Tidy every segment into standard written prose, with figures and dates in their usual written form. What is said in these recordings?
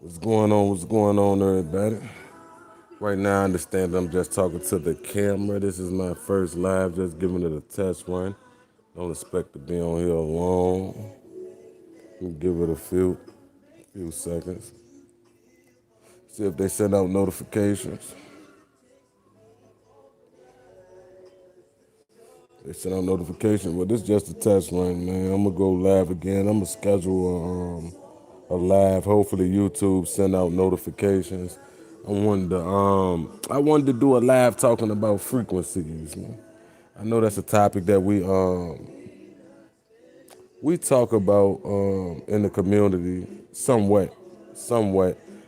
What's going on? What's going on, everybody? Right now, I understand I'm just talking to the camera. This is my first live, just giving it a test run. Don't expect to be on here long. Give it a few seconds. See if they send out notifications. They send out notifications. Well, this is just a test run, man. I'm gonna go live again. I'm gonna schedule a live. Hopefully, YouTube send out notifications. I wanted to do a live talking about frequencies, man. I know that's a topic that we talk about in the community somewhat.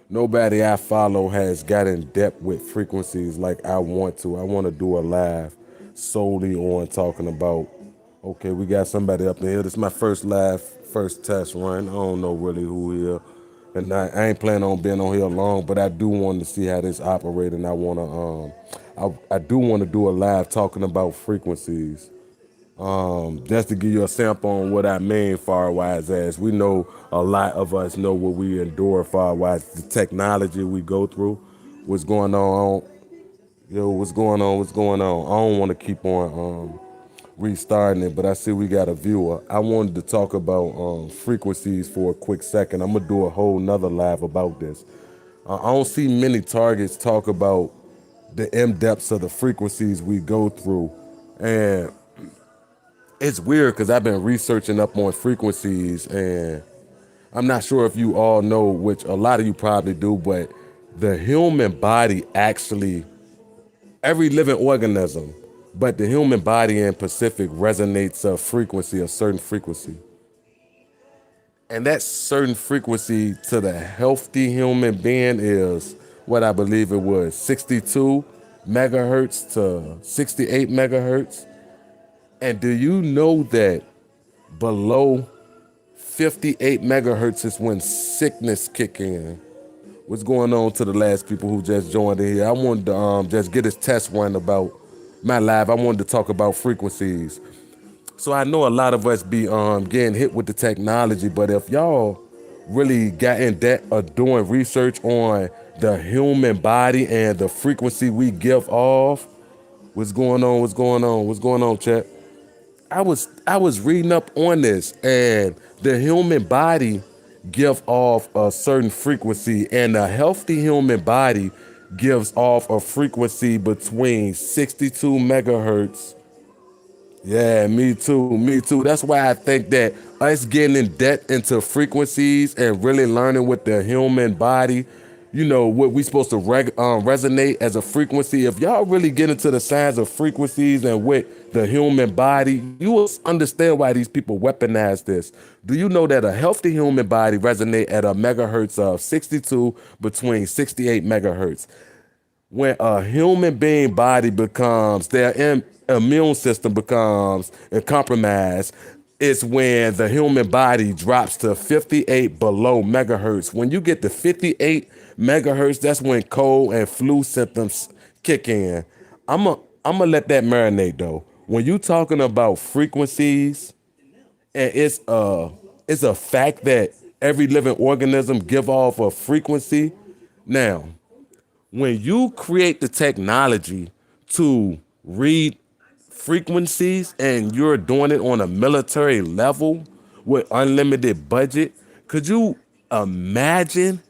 Nobody I follow has got in depth with frequencies like I want to. I want to do a live solely on talking about. Okay, we got somebody up in here. This is my first live, first test run. I don't know really who here, and I ain't planning on being on here long, but I do want to see how this operates, and I want to I do want to do a live talking about frequencies. Just to give you a sample on what I mean far wise as we know a lot of us know what we endure far wise the technology we go through, what's going on, what's going on. I don't want to keep on restarting it, but I see we got a viewer. I wanted to talk about frequencies for a quick second. I'm gonna do a whole nother live about this. I don't see many targets talk about the in-depths of the frequencies we go through, and it's weird because I've been researching up on frequencies, and I'm not sure if you all know, which a lot of you probably do, but the human body actually, every living organism, but the human body in Pacific resonates a frequency, a certain frequency. And that certain frequency to the healthy human being is what I believe it was 62 megahertz to 68 megahertz. And do you know that below 58 megahertz is when sickness kick in? What's going on to the last people who just joined in here? I wanted to just get this test run about my live. I wanted to talk about frequencies. So I know a lot of us be getting hit with the technology, but if y'all really got in depth of doing research on the human body and the frequency we give off, what's going on? What's going on? What's going on, chat? I was reading up on this, and the human body give off a certain frequency, and a healthy human body gives off a frequency between 62 megahertz. Yeah, me too, me too. That's why I think that us getting in depth into frequencies and really learning with the human body, what we supposed to resonate as a frequency. If y'all really get into the science of frequencies and with the human body, you will understand why these people weaponize this. Do you know that a healthy human body resonate at a megahertz of 62 between 68 megahertz? When a human being body becomes immune system becomes compromised, it's when the human body drops to 58 below megahertz. When you get to 58 megahertz, that's when cold and flu symptoms kick in. I'm gonna let that marinate though. When you talking about frequencies, and it's a fact that every living organism give off a frequency. Now, when you create the technology to read frequencies and you're doing it on a military level with unlimited budget, could you imagine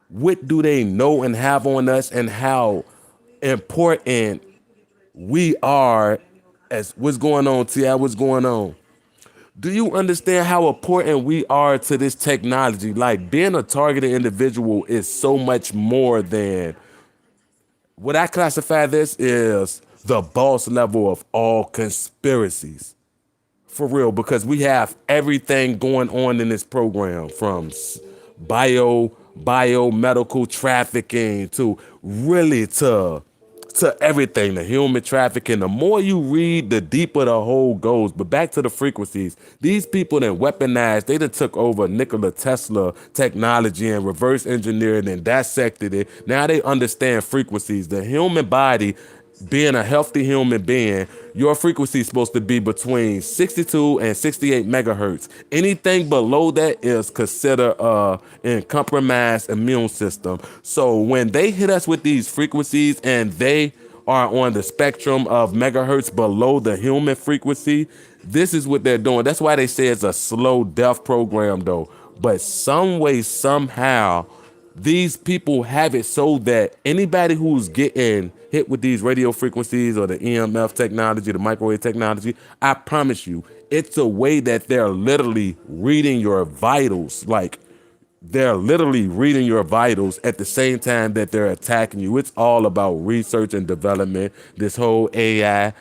what do they know and have on us and how important we are as what's going on, Ti? What's going on? Do you understand how important we are to this technology? Like being a targeted individual is so much more than what I classify this is the boss level of all conspiracies. For real, because we have everything going on in this program from biomedical trafficking to really to everything, the human trafficking. The more you read, the deeper the hole goes. But back to the frequencies. These people that weaponized, they done took over Nikola Tesla technology and reverse engineered and dissected it. Now they understand frequencies. The human body being a healthy human being, your frequency is supposed to be between 62 and 68 megahertz. Anything below that is considered a compromised immune system. So when they hit us with these frequencies and they are on the spectrum of megahertz below the human frequency, this is what they're doing. That's why they say it's a slow death program though. But some way, somehow, these people have it so that anybody who's getting hit with these radio frequencies or the EMF technology, the microwave technology, I promise you, it's a way that they're literally reading your vitals. Like, they're literally reading your vitals at the same time that they're attacking you. It's all about research and development, this whole AI.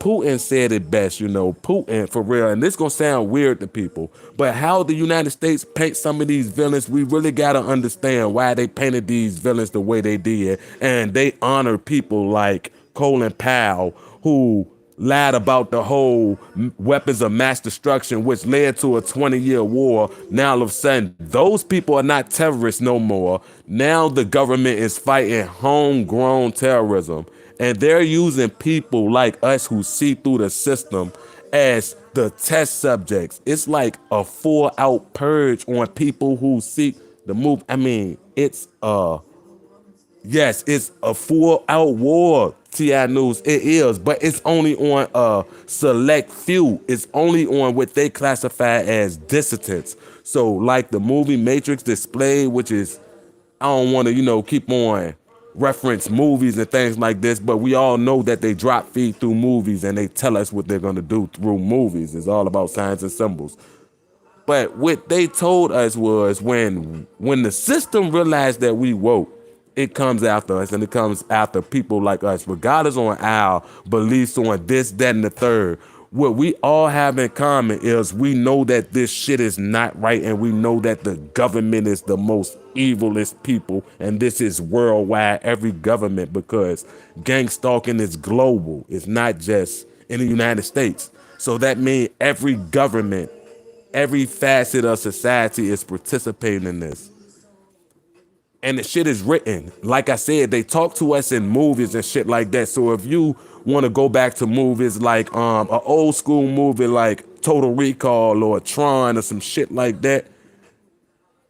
Putin said it best, Putin for real. And this gonna sound weird to people, but how the United States paint some of these villains, we really gotta understand why they painted these villains the way they did. And they honor people like Colin Powell, who lied about the whole weapons of mass destruction, which led to a 20-year war. Now all of a sudden, those people are not terrorists no more. Now the government is fighting homegrown terrorism. And they're using people like us who see through the system as the test subjects. It's like a full out purge on people who seek the move. I mean, yes, it's a full out war, TI News. It is, but it's only on a select few. It's only on what they classify as dissidents. So like the movie Matrix Display, which is, I don't want to, keep on reference movies and things like this, but we all know that they drop feed through movies and they tell us what they're going to do through movies. It's all about signs and symbols. But what they told us was when the system realized that we woke, it comes after us, and it comes after people like us, regardless on our beliefs on this, that, and the third. What we all have in common is we know that this shit is not right, and we know that the government is the most evilest people, and this is worldwide, every government, because gang stalking is global. It's not just in the United States. So that means every government, every facet of society is participating in this. And the shit is written. Like I said, they talk to us in movies and shit like that. So if you want to go back to movies like an old school movie like Total Recall or Tron or some shit like that,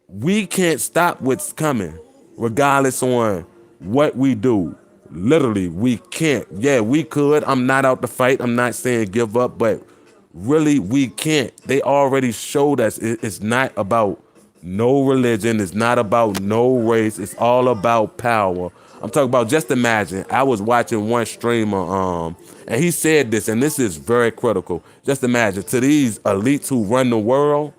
we can't stop what's coming, regardless on what we do. Literally, we can't. Yeah, we could. I'm not out to fight. I'm not saying give up, but really, we can't. They already showed us it's not about no religion. It's not about no race. It's all about power. I'm talking about, just imagine, I was watching one streamer, and he said this, and this is very critical. Just imagine, to these elites who run the world,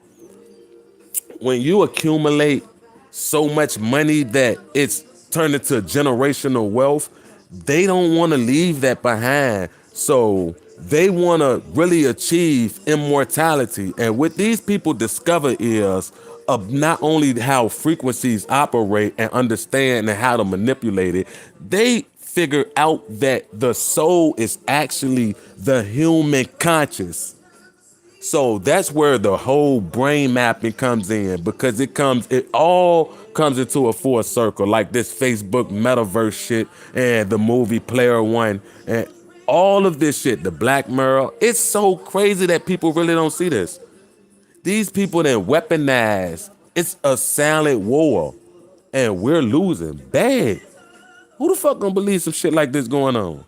when you accumulate so much money that it's turned into generational wealth, they don't want to leave that behind. So they want to really achieve immortality. And what these people discover is of not only how frequencies operate and understand and how to manipulate it, they figure out that the soul is actually the human conscious. So that's where the whole brain mapping comes in, because it all comes into a full circle, like this Facebook metaverse shit and the movie Player One and all of this shit, the Black Mirror. It's so crazy that people really don't see this. These people that weaponize, it's a silent war, and we're losing bad. Who the fuck gonna believe some shit like this going on?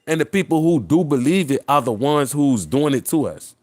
And the people who do believe it are the ones who's doing it to us.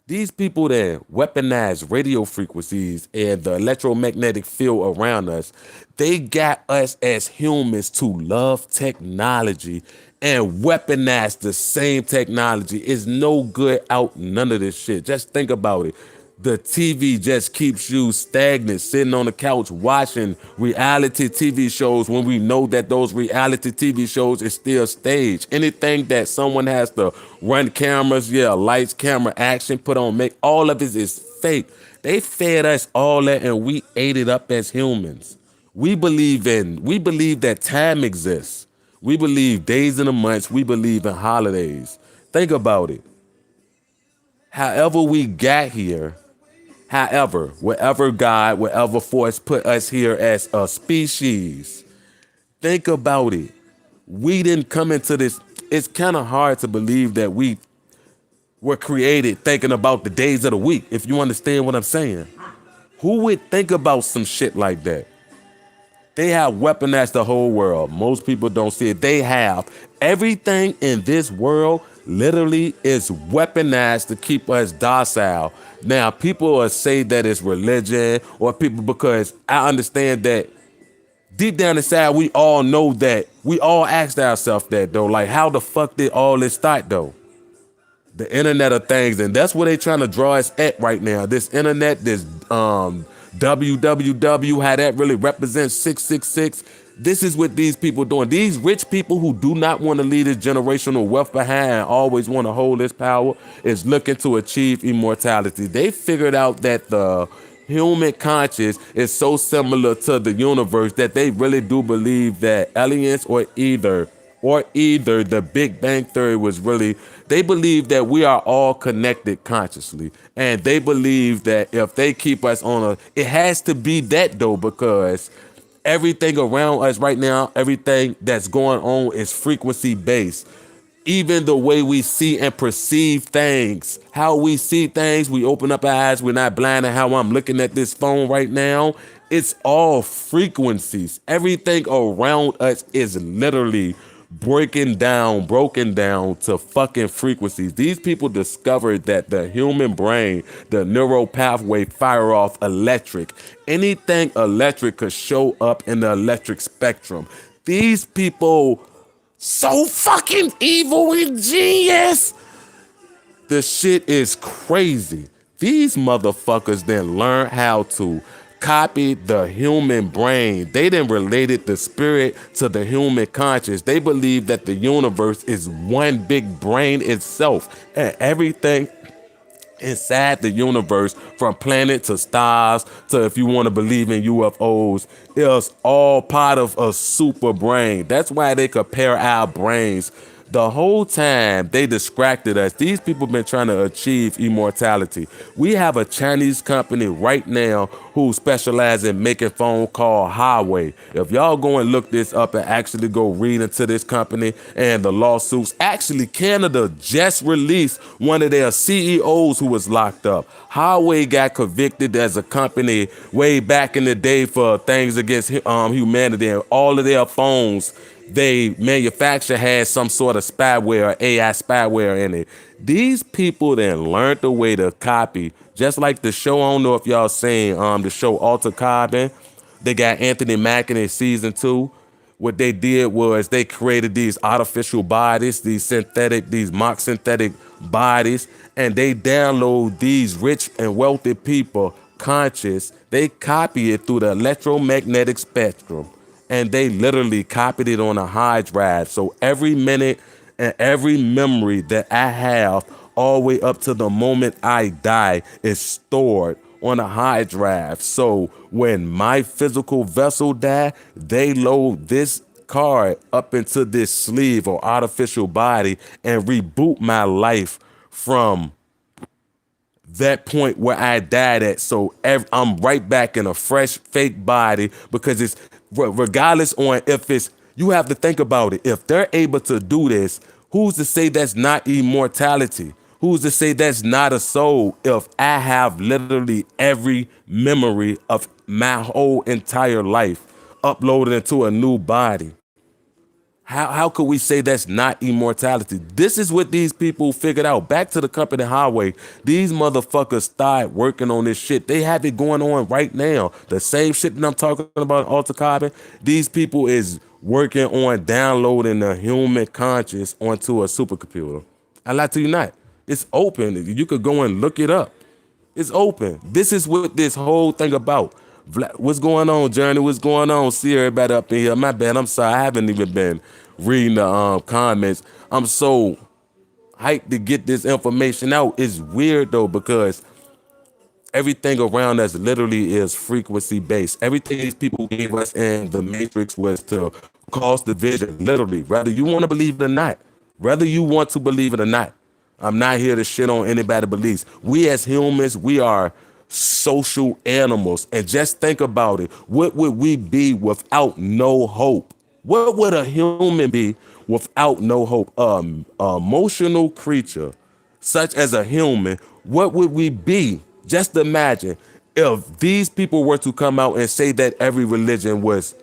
These people that weaponize radio frequencies and the electromagnetic field around us, they got us as humans to love technology and weaponize the same technology. It's no good out none of this shit. Just think about it. The TV just keeps you stagnant, sitting on the couch watching reality TV shows when we know that those reality TV shows is still staged. Anything that someone has to run cameras, lights, camera, action, put on, make, all of it is fake. They fed us all that and we ate it up as humans. We believe that time exists. We believe days and the months. We believe in holidays. Think about it. However we got here, whatever God, whatever force put us here as a species, think about it. We didn't come into this. It's kind of hard to believe that we were created thinking about the days of the week, if you understand what I'm saying. Who would think about some shit like that? They have weaponized the whole world. Most people don't see it. They have everything in this world literally is weaponized to keep us docile. Now, people will say that it's religion or people because I understand that deep down inside, we all know that. We all asked ourselves that though. Like, how the fuck did all this start though? The internet of things, and that's what they trying to draw us at right now. This internet, this www, how that really represents 666. This is what these people doing. These rich people who do not want to leave this generational wealth behind and always want to hold this power is looking to achieve immortality. They figured out that the human conscious is so similar to the universe that they really do believe that aliens or either the Big Bang Theory was really, they believe that we are all connected consciously. And they believe that if they keep us on it has to be that though, because everything around us right now, everything that's going on is frequency based. Even the way we see and perceive things, how we see things, we open up our eyes, we're not blind to how I'm looking at this phone right now. It's all frequencies. Everything around us is literally broken down to fucking frequencies. These people discovered that the human brain, the neural pathway fire off electric. Anything electric could show up in the electric spectrum. These people so fucking evil and genius. The shit is crazy. These motherfuckers then learn how to copy the human brain. They then related the spirit to the human conscious. They believe that the universe is one big brain itself, and everything inside the universe, from planet to stars to, if you want to believe in UFOs, is all part of a super brain. That's why they compare our brains. The whole time they distracted us. These people been trying to achieve immortality. We have a Chinese company right now who specialize in making phone call Huawei. If y'all go and look this up and actually go read into this company and the lawsuits, actually Canada just released one of their CEOs who was locked up. Huawei got convicted as a company way back in the day for things against humanity, and all of their phones they manufacture has some sort of spyware, AI spyware in it. These people then learned the way to copy, just like the show. I don't know if y'all seen the show Alter Carbon. They got Anthony Mackie in season 2. What they did was they created these artificial bodies, these mock synthetic bodies, and they download these rich and wealthy people conscious. They copy it through the electromagnetic spectrum, and they literally copied it on a hard drive. So every minute and every memory that I have all the way up to the moment I die is stored on a hard drive. So when my physical vessel die, they load this card up into this sleeve or artificial body and reboot my life from that point where I died at. So I'm right back in a fresh fake body, because it's regardless on if it's, you have to think about it. If they're able to do this, who's to say that's not immortality? Who's to say that's not a soul if I have literally every memory of my whole entire life uploaded into a new body? How could we say that's not immortality? This is what these people figured out. Back to the company Huawei. These motherfuckers started working on this shit. They have it going on right now. The same shit that I'm talking about, Alter Carbon. These people is working on downloading the human conscious onto a supercomputer. I lie to you not. It's open. You could go and look it up. It's open. This is what this whole thing about. What's going on, Journey? What's going on? See everybody up in here. My bad. I'm sorry. I haven't even been reading the comments. I'm so hyped to get this information out. It's weird though, because everything around us literally is frequency based. Everything these people gave us in the Matrix was to cause division, literally, whether you want to believe it or not. Whether you want to believe it or not. I'm not here to shit on anybody's beliefs. We as humans, we are social animals. And just think about it. What would we be without no hope? What would a human be without no hope? Emotional creature, such as a human, what would we be? Just imagine if these people were to come out and say that every religion was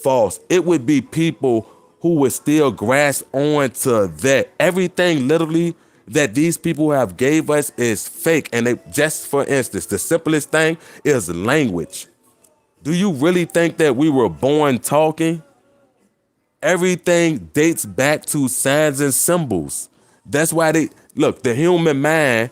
false. It would be people who would still grasp on to that. Everything literally that these people have gave us is fake. And they, just for instance, the simplest thing is language. Do you really think that we were born talking? Everything dates back to signs and symbols. That's why they look, the human mind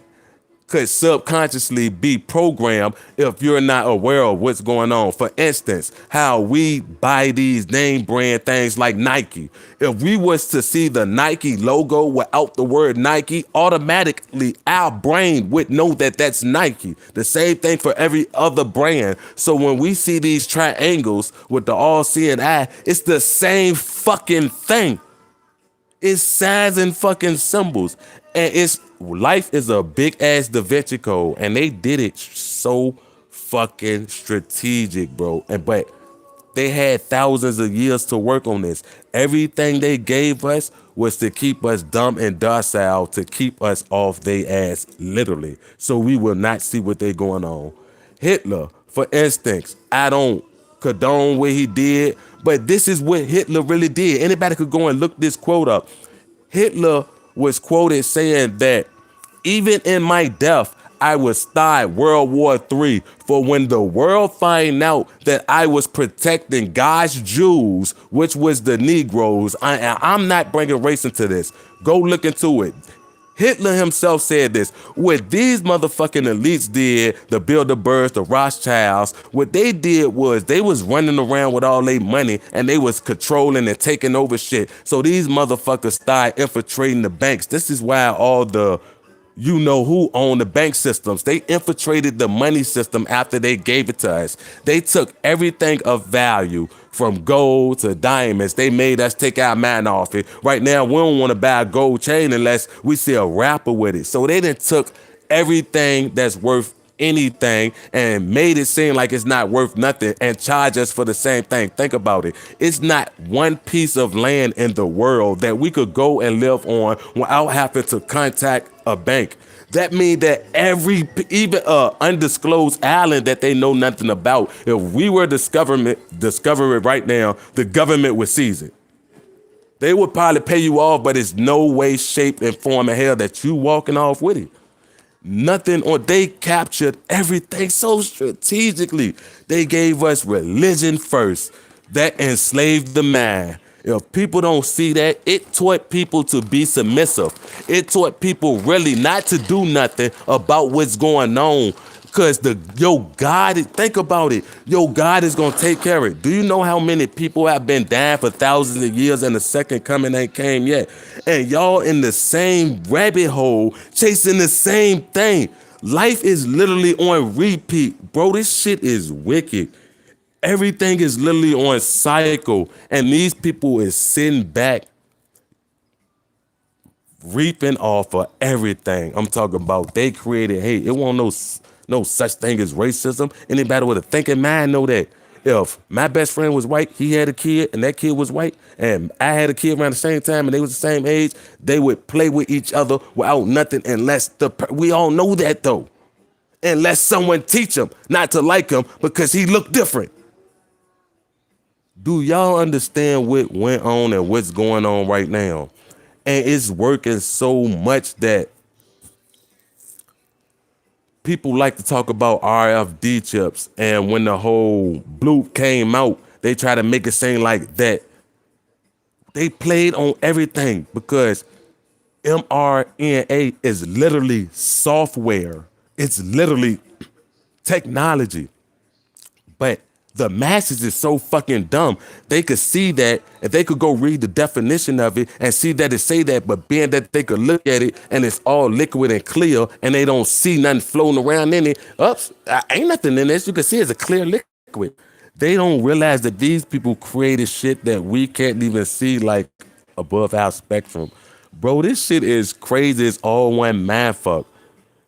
could subconsciously be programmed if you're not aware of what's going on. For instance, how we buy these name brand things like Nike. If we was to see the Nike logo without the word Nike, automatically our brain would know that that's Nike. The same thing for every other brand. So when we see these triangles with the all-seeing eye, it's the same fucking thing. It's signs and fucking symbols. And it's life is a big ass Da Vinci Code. And they did it so fucking strategic, bro. And but they had thousands of years to work on this. Everything they gave us was to keep us dumb and docile, to keep us off their ass, literally. So we will not see what they going on. Hitler, for instance, I don't condone what he did, but this is what Hitler really did. Anybody could go and look this quote up. Hitler was quoted saying that even in my death, I will start World War III. For when the world find out that I was protecting God's Jews, which was the Negroes, I'm not bringing race into this. Go look into it. Hitler himself said this. What these motherfucking elites did, the Bilderbergs, the Rothschilds, what they did was they was running around with all their money and they was controlling and taking over shit. So these motherfuckers started infiltrating the banks. This is why all the you know who owned the bank systems. They infiltrated the money system after they gave it to us. They took everything of value from gold to diamonds. They made us take our mind off it. Right now, we don't want to buy a gold chain unless we see a rapper with it. So they done took everything that's worth anything and made it seem like it's not worth nothing and charge us for the same thing. Think about it. It's not one piece of land in the world that we could go and live on without having to contact a bank. That means that every, even undisclosed island that they know nothing about, if we were discover it right now, the government would seize it. They would probably pay you off, but it's no way, shape, and form in hell that you walking off with it. Nothing, or they captured everything so strategically. They gave us religion first. That enslaved the mind. If people don't see that, it taught people to be submissive. It taught people really not to do nothing about what's going on. Cause God, think about it. God is gonna take care of it. Do you know how many people have been dying for thousands of years and the second coming ain't came yet? And y'all in the same rabbit hole, chasing the same thing. Life is literally on repeat. Bro, this shit is wicked. Everything is literally on cycle. And these people is sitting back, reaping off of everything. I'm talking about they created hate. It won't no such thing as racism. Anybody with a thinking mind know that. If my best friend was white, he had a kid, and that kid was white, and I had a kid around the same time, and they was the same age, they would play with each other without nothing unless we all know that though. Unless someone teach them not to like him because he looked different. Do y'all understand what went on and what's going on right now? And it's working so much that people like to talk about RFD chips, and when the whole bloop came out, they try to make it seem like that. They played on everything because mRNA is literally software. It's literally technology. But the masses is so fucking dumb. They could see that, if they could go read the definition of it and see that it say that, but being that they could look at it and it's all liquid and clear and they don't see nothing floating around in it, ain't nothing in this. You can see it's a clear liquid. They don't realize that these people created shit that we can't even see like above our spectrum. Bro, this shit is crazy. It's all one mind fuck.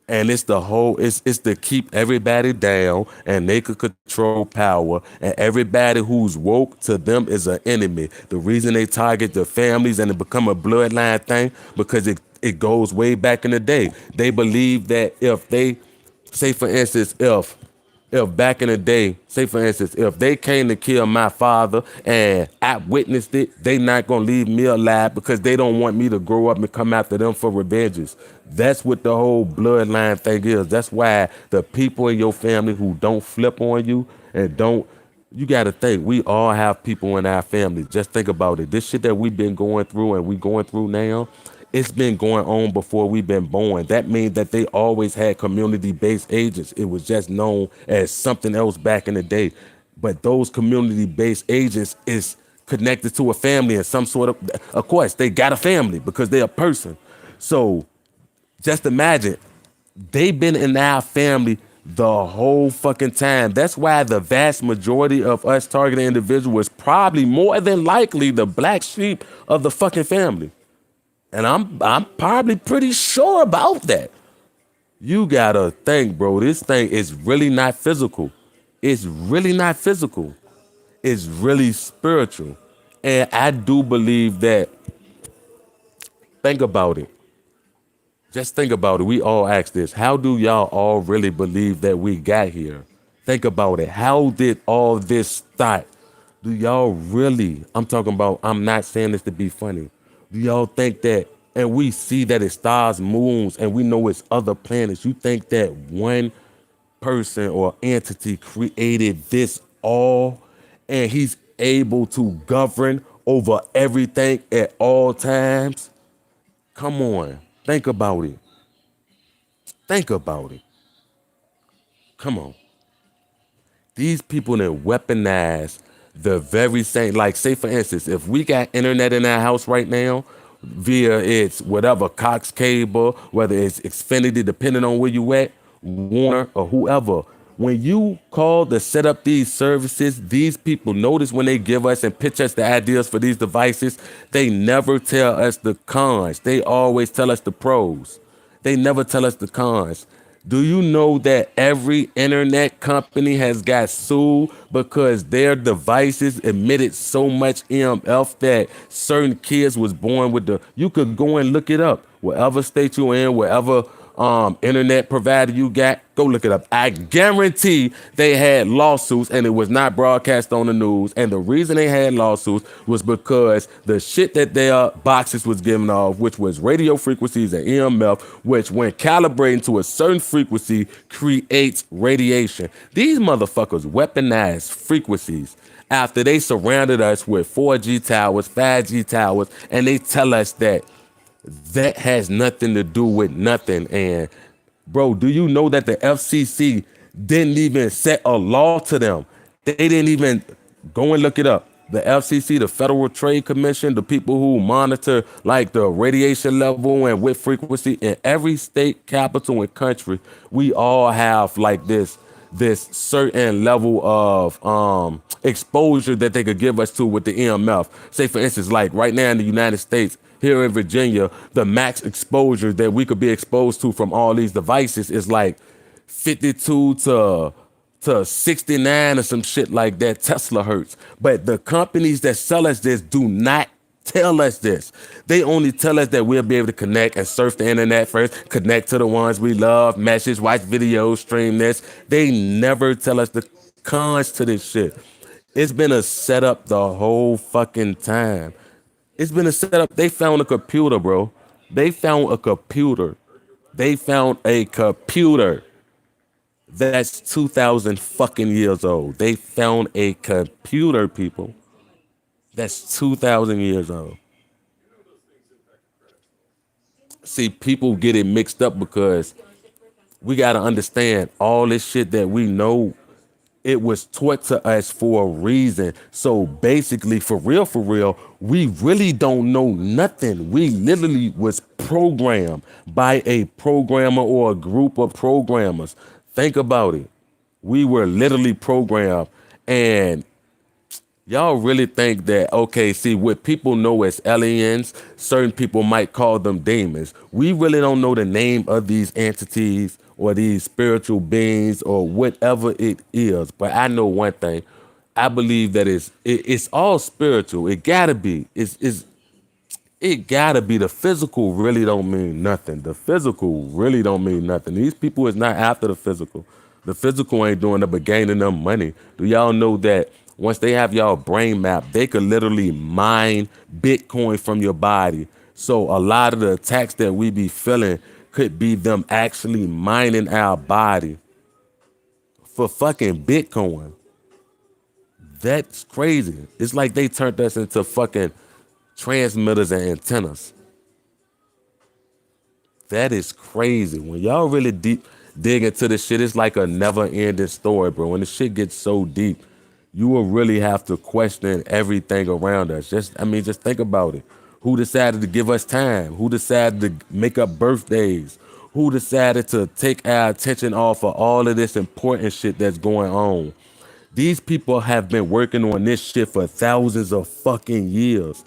And it's the whole it's to keep everybody down and they could control power. And everybody who's woke to them is an enemy. The reason they target the families and it become a bloodline thing because it goes way back in the day. They believe that if they say for instance, if back in the day, say for instance, if they came to kill my father and I witnessed it, they not gonna leave me alive because they don't want me to grow up and come after them for revenges. That's what the whole bloodline thing is. That's why the people in your family who don't flip on you and don't, you got to think, we all have people in our family. Just think about it. This shit that we've been going through and we going through now, it's been going on before we've been born. That means that they always had community-based agents. It was just known as something else back in the day. But those community-based agents is connected to a family and some sort of course, they got a family because they're a person. So just imagine they've been in our family the whole fucking time. That's why the vast majority of us targeted individuals probably more than likely the black sheep of the fucking family. And I'm probably pretty sure about that. You gotta think, bro, this thing is really not physical. It's really not physical. It's really spiritual. And I do believe that, think about it. Just think about it. We all ask this. How do y'all all really believe that we got here? Think about it. How did all this start? Do y'all really, I'm talking about, I'm not saying this to be funny. Do y'all think that, and we see that it's stars, moons, and we know it's other planets. You think that one person or entity created this all and he's able to govern over everything at all times? Come on, think about it. Think about it. Come on. These people that weaponize the very same, like say for instance, if we got internet in our house right now, via it's whatever Cox cable, whether it's Xfinity, depending on where you at, Warner or whoever. When you call to set up these services, these people notice when they give us and pitch us the ideas for these devices, they never tell us the cons. They always tell us the pros. They never tell us the cons. Do you know that every internet company has got sued because their devices emitted so much EMF that certain kids was born with the, you could go and look it up. Wherever state you're in, wherever internet provider you got, go look it up. I guarantee they had lawsuits and it was not broadcast on the news. And the reason they had lawsuits was because the shit that their boxes was giving off, which was radio frequencies and EMF, which when calibrating to a certain frequency creates radiation. These motherfuckers weaponize frequencies after they surrounded us with 4G towers, 5G towers, and they tell us that that has nothing to do with nothing. And bro, do you know that the FCC didn't even set a law to them? They didn't even go and look it up. The FCC, the Federal Trade Commission, the people who monitor like the radiation level and with frequency in every state, capital, and country, we all have like this certain level of exposure that they could give us to with the EMF. Say for instance, like right now in the United States, here in Virginia, the max exposure that we could be exposed to from all these devices is like 52 to 69 or some shit like that Tesla hertz. But the companies that sell us this do not tell us this. They only tell us that we'll be able to connect and surf the internet first, connect to the ones we love, message, watch videos, stream this. They never tell us the cons to this shit. It's been a setup the whole fucking time. It's been a setup. They found a computer, bro. They found a computer. They found a computer that's 2,000 fucking years old. They found a computer, people, that's 2,000 years old. See, people get it mixed up because we got to understand all this shit that we know, it was taught to us for a reason. So basically, for real, we really don't know nothing. We literally was programmed by a programmer or a group of programmers. Think about it. We were literally programmed. And Y'all really think that, okay, see, what people know as aliens, certain people might call them demons. We really don't know the name of these entities or these spiritual beings or whatever it is. But I know one thing. I believe that it's all spiritual. It gotta be. It gotta be. The physical really don't mean nothing. The physical really don't mean nothing. These people is not after the physical. The physical ain't doing it but gaining them money. Do y'all know that once they have y'all brain map, they could literally mine Bitcoin from your body? So a lot of the attacks that we be feeling could be them actually mining our body for fucking Bitcoin. That's crazy. It's like they turned us into fucking transmitters and antennas. That is crazy. When y'all really deep dig into this shit, it's like a never ending story, bro. When the shit gets so deep, you will really have to question everything around us. Just think about it. Who decided to give us time? Who decided to make up birthdays? Who decided to take our attention off of all of this important shit that's going on? These people have been working on this shit for thousands of fucking years.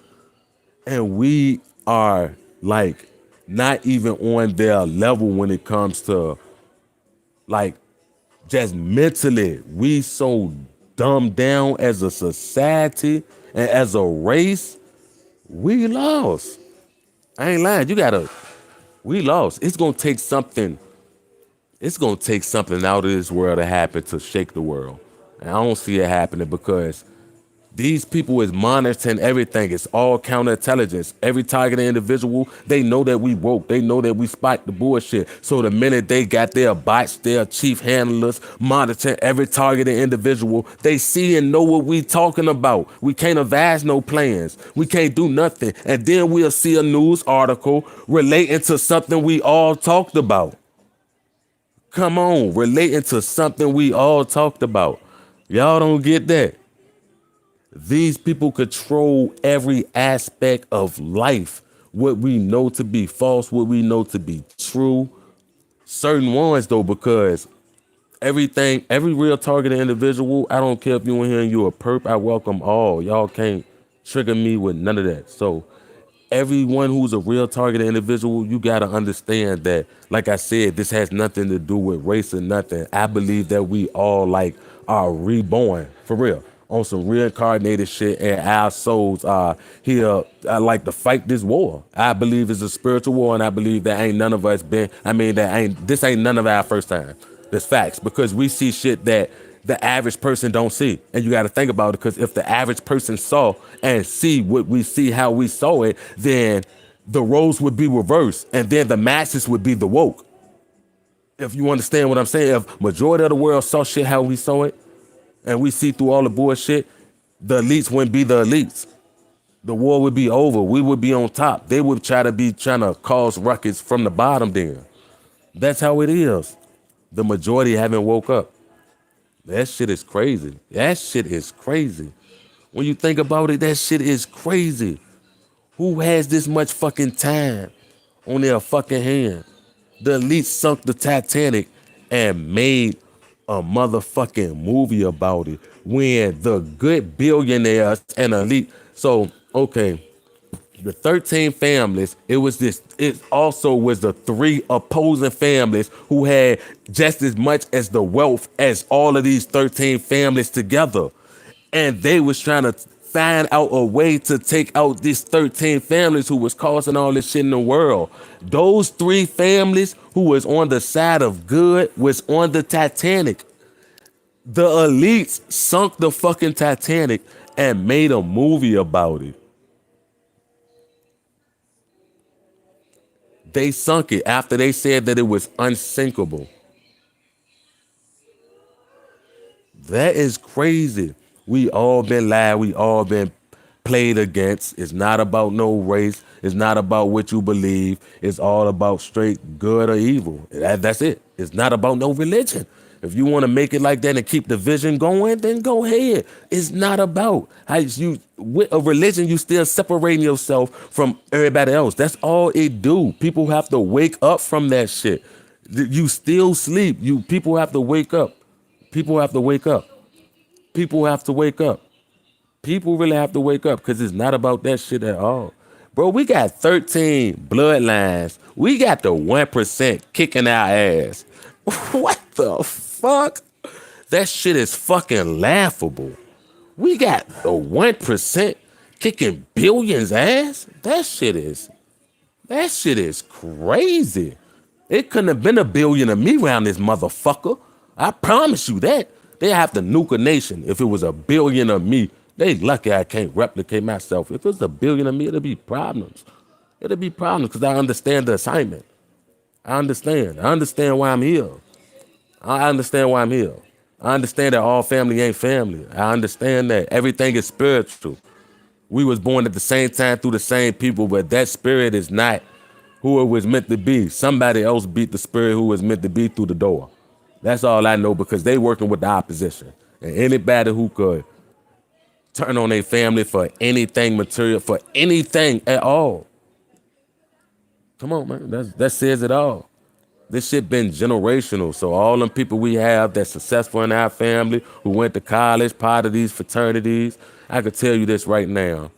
And we are like not even on their level when it comes to like just mentally. We so dumbed down as a society and as a race. We lost. I ain't lying. We lost. It's gonna take something out of this world to happen to shake the world. And I don't see it happening because these people is monitoring everything. It's all counterintelligence. Every targeted individual, they know that we woke. They know that we spiked the bullshit. So the minute they got their bots, their chief handlers monitoring every targeted individual, they see and know what we talking about. We can't advise no plans. We can't do nothing. And then we'll see a news article relating to something we all talked about. Come on, relating to something we all talked about. Y'all don't get that. These people control every aspect of life. What we know to be false, what we know to be true. Certain ones though, because every real targeted individual, I don't care if you in here and you a perp, I welcome all. Y'all can't trigger me with none of that. So everyone who's a real targeted individual, you got to understand that, like I said, this has nothing to do with race or nothing. I believe that we all like are reborn for real on some reincarnated shit, and our souls are here like to fight this war. I believe it's a spiritual war, and I believe that ain't none of us been, this ain't none of our first time. That's facts, because we see shit that the average person don't see. And you got to think about it, because if the average person saw and see what we see, how we saw it, then the roles would be reversed, and then the masses would be the woke. If you understand what I'm saying, if majority of the world saw shit how we saw it, and we see through all the bullshit, the elites wouldn't be the elites. The war would be over. We would be on top. They would trying to cause ruckus from the bottom then. That's how it is. The majority haven't woke up. That shit is crazy. That shit is crazy. When you think about it, that shit is crazy. Who has this much fucking time on their fucking hand? The elites sunk the Titanic and made a motherfucking movie about it when the good billionaires and elite. So, okay, the 13 families, it also was the 3 opposing families who had just as much as the wealth as all of these 13 families together. And they was trying to find out a way to take out these 13 families who was causing all this shit in the world. Those 3 families who was on the side of good was on the Titanic. The elites sunk the fucking Titanic and made a movie about it. They sunk it after they said that it was unsinkable. That is crazy. We all been lied. We all been played against. It's not about no race. It's not about what you believe. It's all about straight good or evil. That's it. It's not about no religion. If you want to make it like that and keep the vision going, then go ahead. It's not about how you with a religion. You still separating yourself from everybody else. That's all it do. People have to wake up from that shit. You still sleep. People have to wake up. People have to wake up. People have to wake up. People really have to wake up because it's not about that shit at all. Bro, we got 13 bloodlines. We got the 1% kicking our ass. What the fuck? That shit is fucking laughable. We got the 1% kicking billions ass. That shit is crazy. It couldn't have been a billion of me around this motherfucker. I promise you that. They have to nuke a nation if it was a billion of me. They lucky I can't replicate myself. If it was a billion of me, it'll be problems. It'll be problems because I understand the assignment. I understand. I understand why I'm here. I understand why I'm here. I understand that all family ain't family. I understand that everything is spiritual. We was born at the same time through the same people, but that spirit is not who it was meant to be. Somebody else beat the spirit who was meant to be through the door. That's all I know because they working with the opposition. And anybody who could turn on their family for anything material, for anything at all. Come on, man. That says it all. This shit been generational. So all them people we have that's successful in our family, who went to college, part of these fraternities, I could tell you this right now.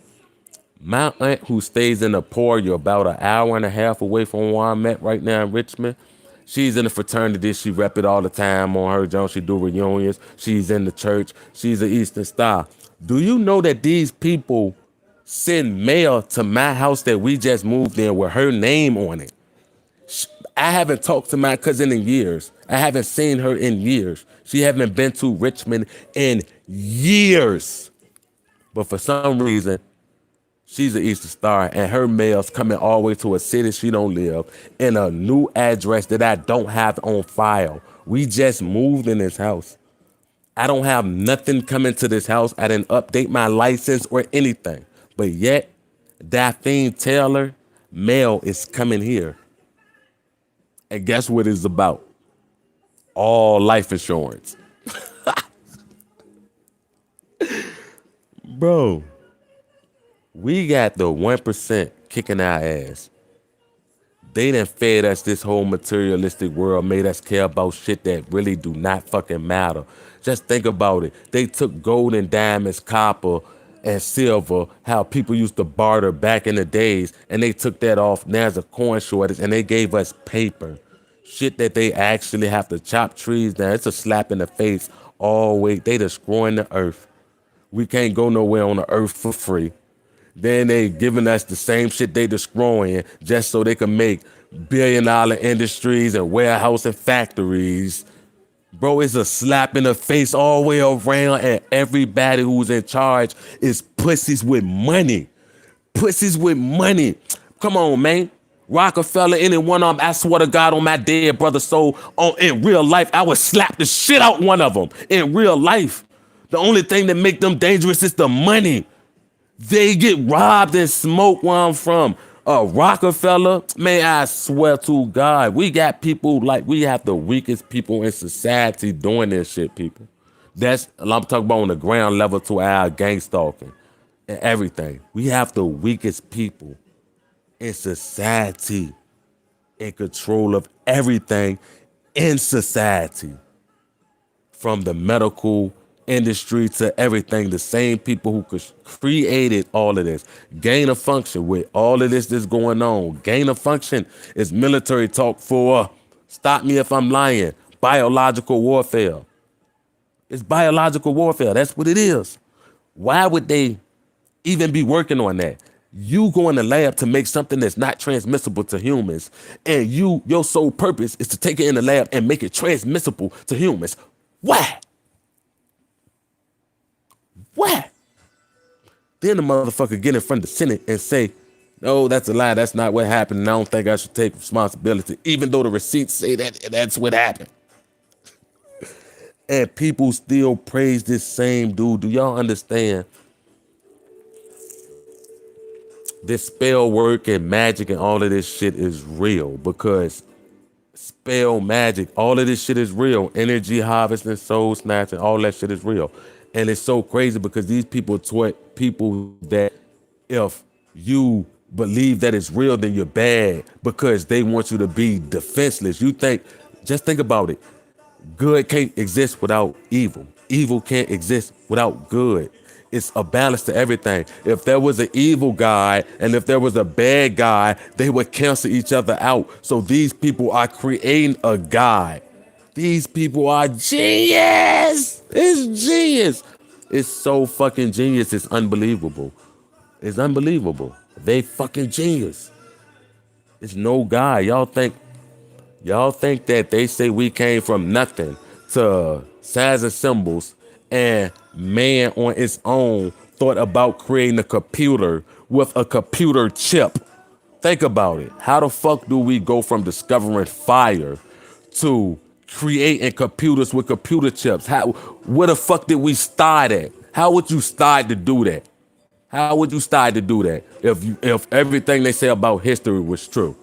My aunt who stays in Emporia about an hour and a half away from where I'm at right now in Richmond, she's in the fraternity. She rep it all the time on her joint. She do reunions. She's in the church. She's an Eastern Star. Do you know that these people send mail to my house that we just moved in with her name on it? I haven't talked to my cousin in years. I haven't seen her in years. She haven't been to Richmond in years. But for some reason, she's an Eastern Star, and her mail's coming all the way to a city she don't live in a new address that I don't have on file. We just moved in this house. I don't have nothing coming to this house. I didn't update my license or anything. But yet, Daphne Taylor mail is coming here. And guess what it's about? All life insurance. Bro, we got the 1% kicking our ass. They done fed us this whole materialistic world, made us care about shit that really do not fucking matter. Just think about it. They took gold and diamonds, copper and silver, how people used to barter back in the days, and they took that off. Now there's a coin shortage, and they gave us paper. Shit that they actually have to chop trees down. It's a slap in the face all the way. They destroying the earth. We can't go nowhere on the earth for free. Then they giving us the same shit they destroying just so they can make billion-dollar industries and warehouse and factories. Bro, it's a slap in the face all the way around, and everybody who's in charge is pussies with money. Pussies with money. Come on, man. Rockefeller, any one of them, I swear to God on my dead brother soul, in real life, I would slap the shit out one of them. In real life. The only thing that make them dangerous is the money. They get robbed and smoked where I'm from. Rockefeller, man, I swear to God, we got people like we have the weakest people in society doing this shit, people. I'm talking about on the ground level to our gang stalking and everything. We have the weakest people in society in control of everything in society. From the medical industry to everything, the same people who created all of this. Gain of function with all of this that's going on. Gain of function is military talk for, stop me if I'm lying, biological warfare. It's biological warfare. That's what it is. Why would they even be working on that? You go in the lab to make something that's not transmissible to humans, and your sole purpose is to take it in the lab and make it transmissible to humans. Why? Why? Then the motherfucker get in front of the Senate and say, no, that's a lie. That's not what happened. And I don't think I should take responsibility, even though the receipts say that's what happened. And people still praise this same dude. Do y'all understand? This spell work and magic and all of this shit is real, because spell magic, all of this shit is real. Energy harvesting, soul snatching, all that shit is real. And it's so crazy because these people taught people that if you believe that it's real, then you're bad, because they want you to be defenseless. Just think about it. Good can't exist without evil. Evil can't exist without good. It's a balance to everything. If there was an evil guy and if there was a bad guy, they would cancel each other out. So these people are creating a guy. These people are genius. It's genius. It's so fucking genius. It's unbelievable. It's unbelievable. They fucking genius. It's no guy. Y'all think that they say we came from nothing to size of symbols and man on its own thought about creating a computer with a computer chip. Think about it. How the fuck do we go from discovering fire to creating computers with computer chips? Where the fuck did we start at? How would you start to do that? How would you start to do that if everything they say about history was true?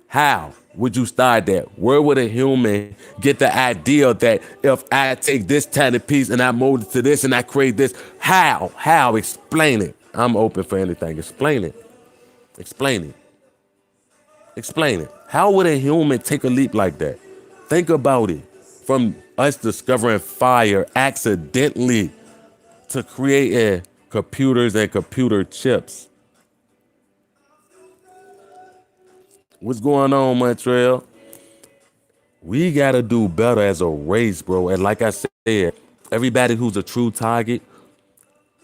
How would you start that? Where would a human get the idea that if I take this tiny piece and I mold it to this and I create this? How? How? Explain it. I'm open for anything. Explain it. Explain it. Explain it. How would a human take a leap like that? Think about it. From us discovering fire accidentally to creating computers and computer chips. What's going on, Montreal? We got to do better as a race, bro. And like I said, everybody who's a true target,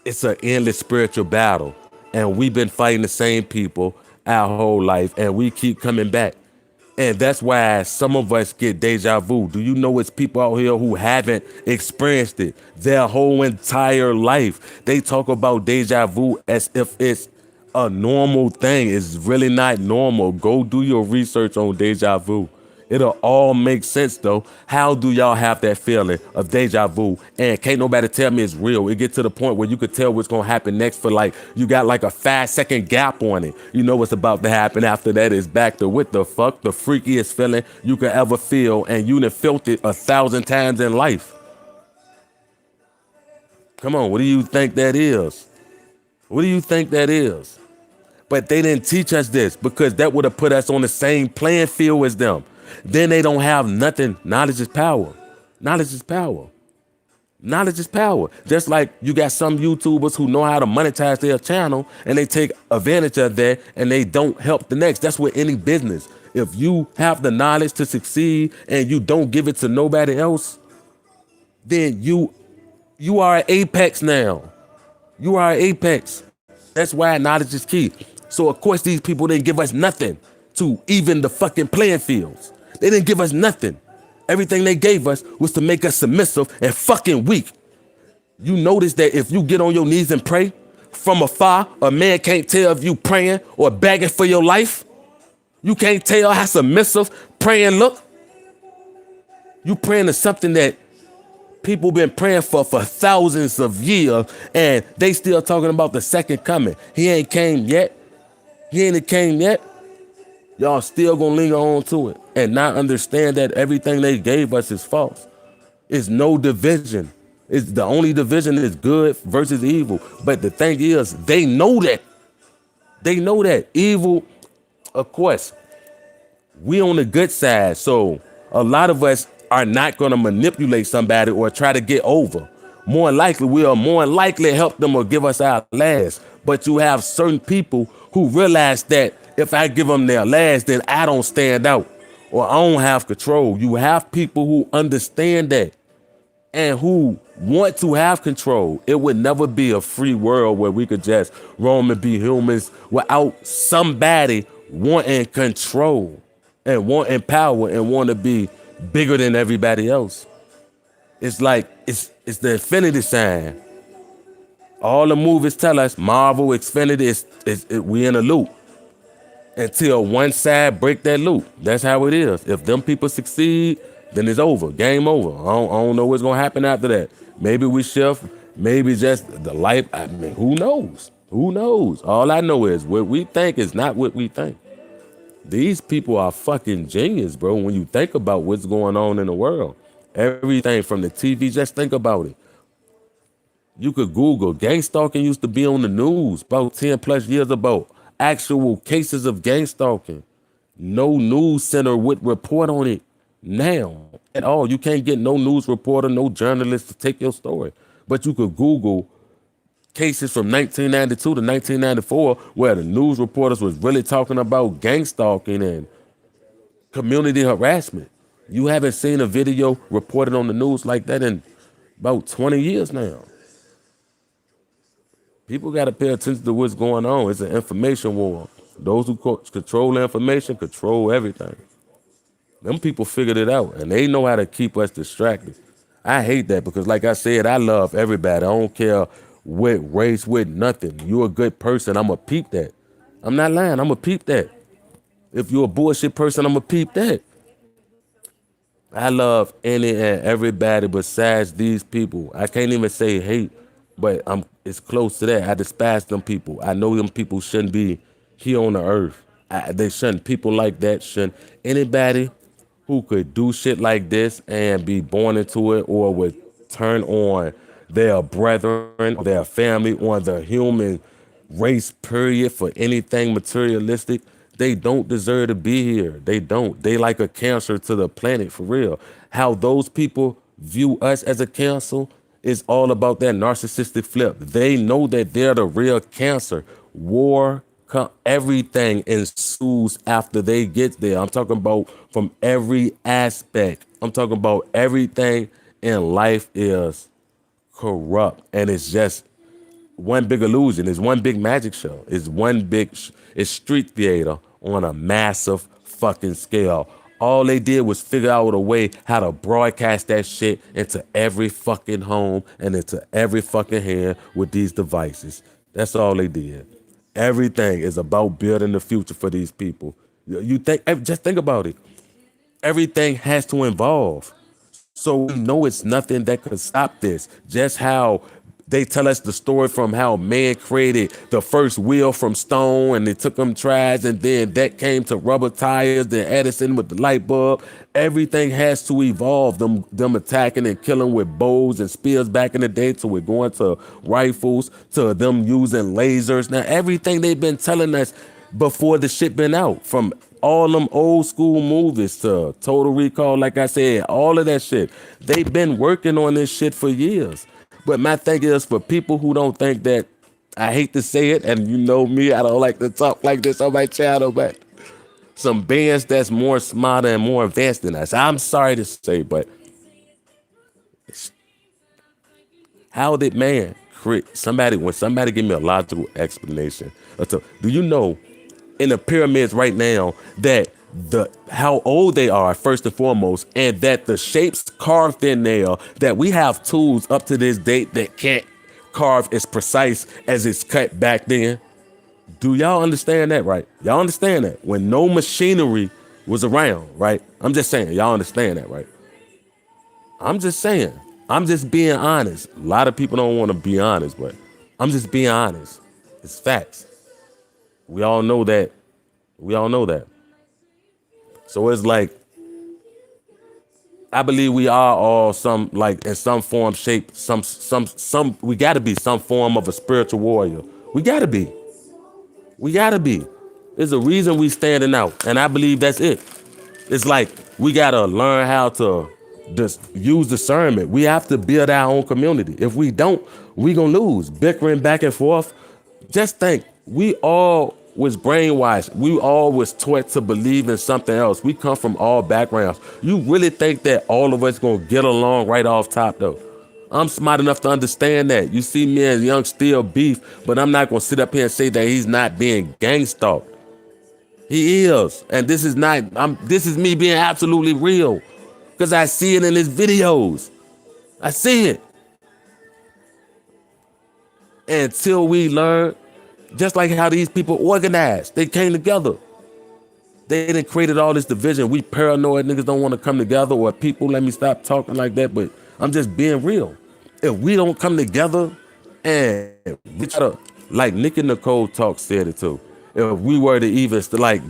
it's an endless spiritual battle. And we've been fighting the same people our whole life, and we keep coming back. And that's why some of us get deja vu. Do you know it's people out here who haven't experienced it their whole entire life? They talk about deja vu as if it's a normal thing. It's really not normal. Go do your research on deja vu. It'll all make sense though. How do y'all have that feeling of deja vu? And can't nobody tell me it's real. It get to the point where you could tell what's gonna happen next for like, you got like a 5-second gap on it. You know what's about to happen after that is back to what the fuck, the freakiest feeling you could ever feel. And you done felt it 1,000 times in life. Come on, what do you think that is? What do you think that is? But they didn't teach us this because that would have put us on the same playing field as them. Then they don't have nothing. Knowledge is power. Knowledge is power. Knowledge is power. Just like you got some YouTubers who know how to monetize their channel and they take advantage of that and they don't help the next. That's with any business. If you have the knowledge to succeed and you don't give it to nobody else, then you are an apex now. You are an apex. That's why knowledge is key. So of course these people didn't give us nothing to even the fucking playing fields. They didn't give us nothing. Everything they gave us was to make us submissive and fucking weak. You notice that if you get on your knees and pray from afar, a man can't tell if you praying or begging for your life. You can't tell how submissive praying look. You praying to something that people been praying for thousands of years, and they still talking about the second coming. He ain't came yet. He ain't came yet. Y'all still gonna linger on to it and not understand that everything they gave us is false. It's no division. It's the only division is good versus evil. But the thing is, they know that. They know that. Evil, of course, we on the good side. So a lot of us are not gonna manipulate somebody or try to get over. More likely, we are more likely help them or give us our last. But you have certain people who realize that if I give them their last, then I don't stand out or I don't have control. You have people who understand that and who want to have control. It would never be a free world where we could just roam and be humans without somebody wanting control and wanting power and want to be bigger than everybody else. It's like, it's the infinity sign. All the movies tell us Marvel, Xfinity, we in a loop. Until one side break that loop. That's how it is. If them people succeed, then it's over. Game over. I don't know what's going to happen after that. Maybe we shift. Maybe just the life. I mean, who knows? Who knows? All I know is what we think is not what we think. These people are fucking genius, bro. When you think about what's going on in the world, everything from the TV, just think about it. You could Google. Gang stalking used to be on the news about 10 plus years ago. Actual cases of gang stalking. No news center would report on it now at all. You can't get no news reporter, no journalist to take your story. But you could Google cases from 1992 to 1994 where the news reporters was really talking about gang stalking and community harassment. You haven't seen a video reported on the news like that in about 20 years now. People got to pay attention to what's going on. It's an information war. Those who control the information control everything. Them people figured it out, and they know how to keep us distracted. I hate that because, like I said, I love everybody. I don't care what race, with nothing. You a good person, I'ma peep that. I'm not lying, I'ma peep that. If you're a bullshit person, I'ma peep that. I love any and everybody besides these people. I can't even say hate, but it's close to that. I despise them people. I know them people shouldn't be here on the earth. They shouldn't. People like that shouldn't. Anybody who could do shit like this and be born into it or would turn on their brethren, or their family, on the human race, period, for anything materialistic, they don't deserve to be here. They don't. They like a cancer to the planet, for real. How those people view us as a cancer is all about that narcissistic flip. They know that they're the real cancer. War, everything ensues after they get there. I'm talking about from every aspect. I'm talking about everything in life is corrupt, and it's just one big illusion. It's one big magic show. It's one big it's street theater on a massive fucking scale. All they did was figure out a way how to broadcast that shit into every fucking home and into every fucking hand with these devices. That's all they did. Everything is about building the future for these people. You think, just think about it. Everything has to evolve. So we know it's nothing that could stop this. Just how they tell us the story from how man created the first wheel from stone and it took them tries, and then that came to rubber tires, then Edison with the light bulb. Everything has to evolve. Them attacking and killing with bows and spears back in the day, to we're going to rifles, to them using lasers. Now everything they've been telling us before the shit been out, from all them old school movies to Total Recall, like I said, all of that shit. They've been working on this shit for years. But my thing is, for people who don't think that, I hate to say it, and you know me, I don't like to talk like this on my channel, but some bands that's more smarter and more advanced than us, I'm sorry to say, but how did man create when somebody give me a logical explanation? Do you know in the pyramids right now that how old they are, first and foremost, and that the shapes carved in there, that we have tools up to this date that can't carve as precise as it's cut back then? Do y'all understand that, right? Y'all understand that when no machinery was around, right? I'm just saying, y'all understand that, right? I'm just saying, I'm just being honest. A lot of people don't want to be honest, but I'm just being honest. It's facts. We all know that. We all know that. So it's like, I believe we are all in some form, shape, we gotta be some form of a spiritual warrior. We gotta be. We gotta be. There's a reason we standing out. And I believe that's it. It's like, we gotta learn how to just use discernment. We have to build our own community. If we don't, we gonna lose. Bickering back and forth. Just think, we all was brainwashed. We all was taught to believe in something else. We come from all backgrounds. You really think that all of us gonna get along right off top though? I'm smart enough to understand that. You see me as Young Steel beef, but I'm not gonna sit up here and say that he's not being gang stalked. He is. And this is me being absolutely real. Because I see it in his videos. I see it. Until we learn, just like how these people organized, they came together. They didn't created all this division. We paranoid niggas don't want to come together, or people, let me stop talking like that, but I'm just being real. If we don't come together and we try to, like Nicki Nicole Talk said it too, if we were to even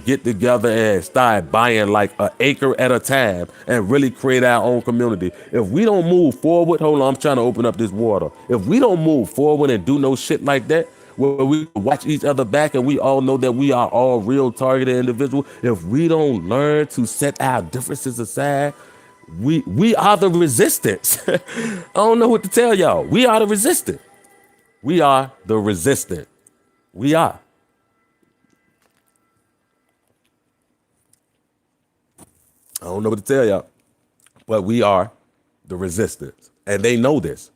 get together and start buying like an acre at a time and really create our own community. If we don't move forward, hold on, I'm trying to open up this water. If we don't move forward and do no shit like that, where we watch each other back and we all know that we are all real targeted individuals, if we don't learn to set our differences aside, we are the resistance. I don't know what to tell y'all. We are the resistance. We are the resistant. We are. I don't know what to tell y'all, but we are the resistance. And they know this.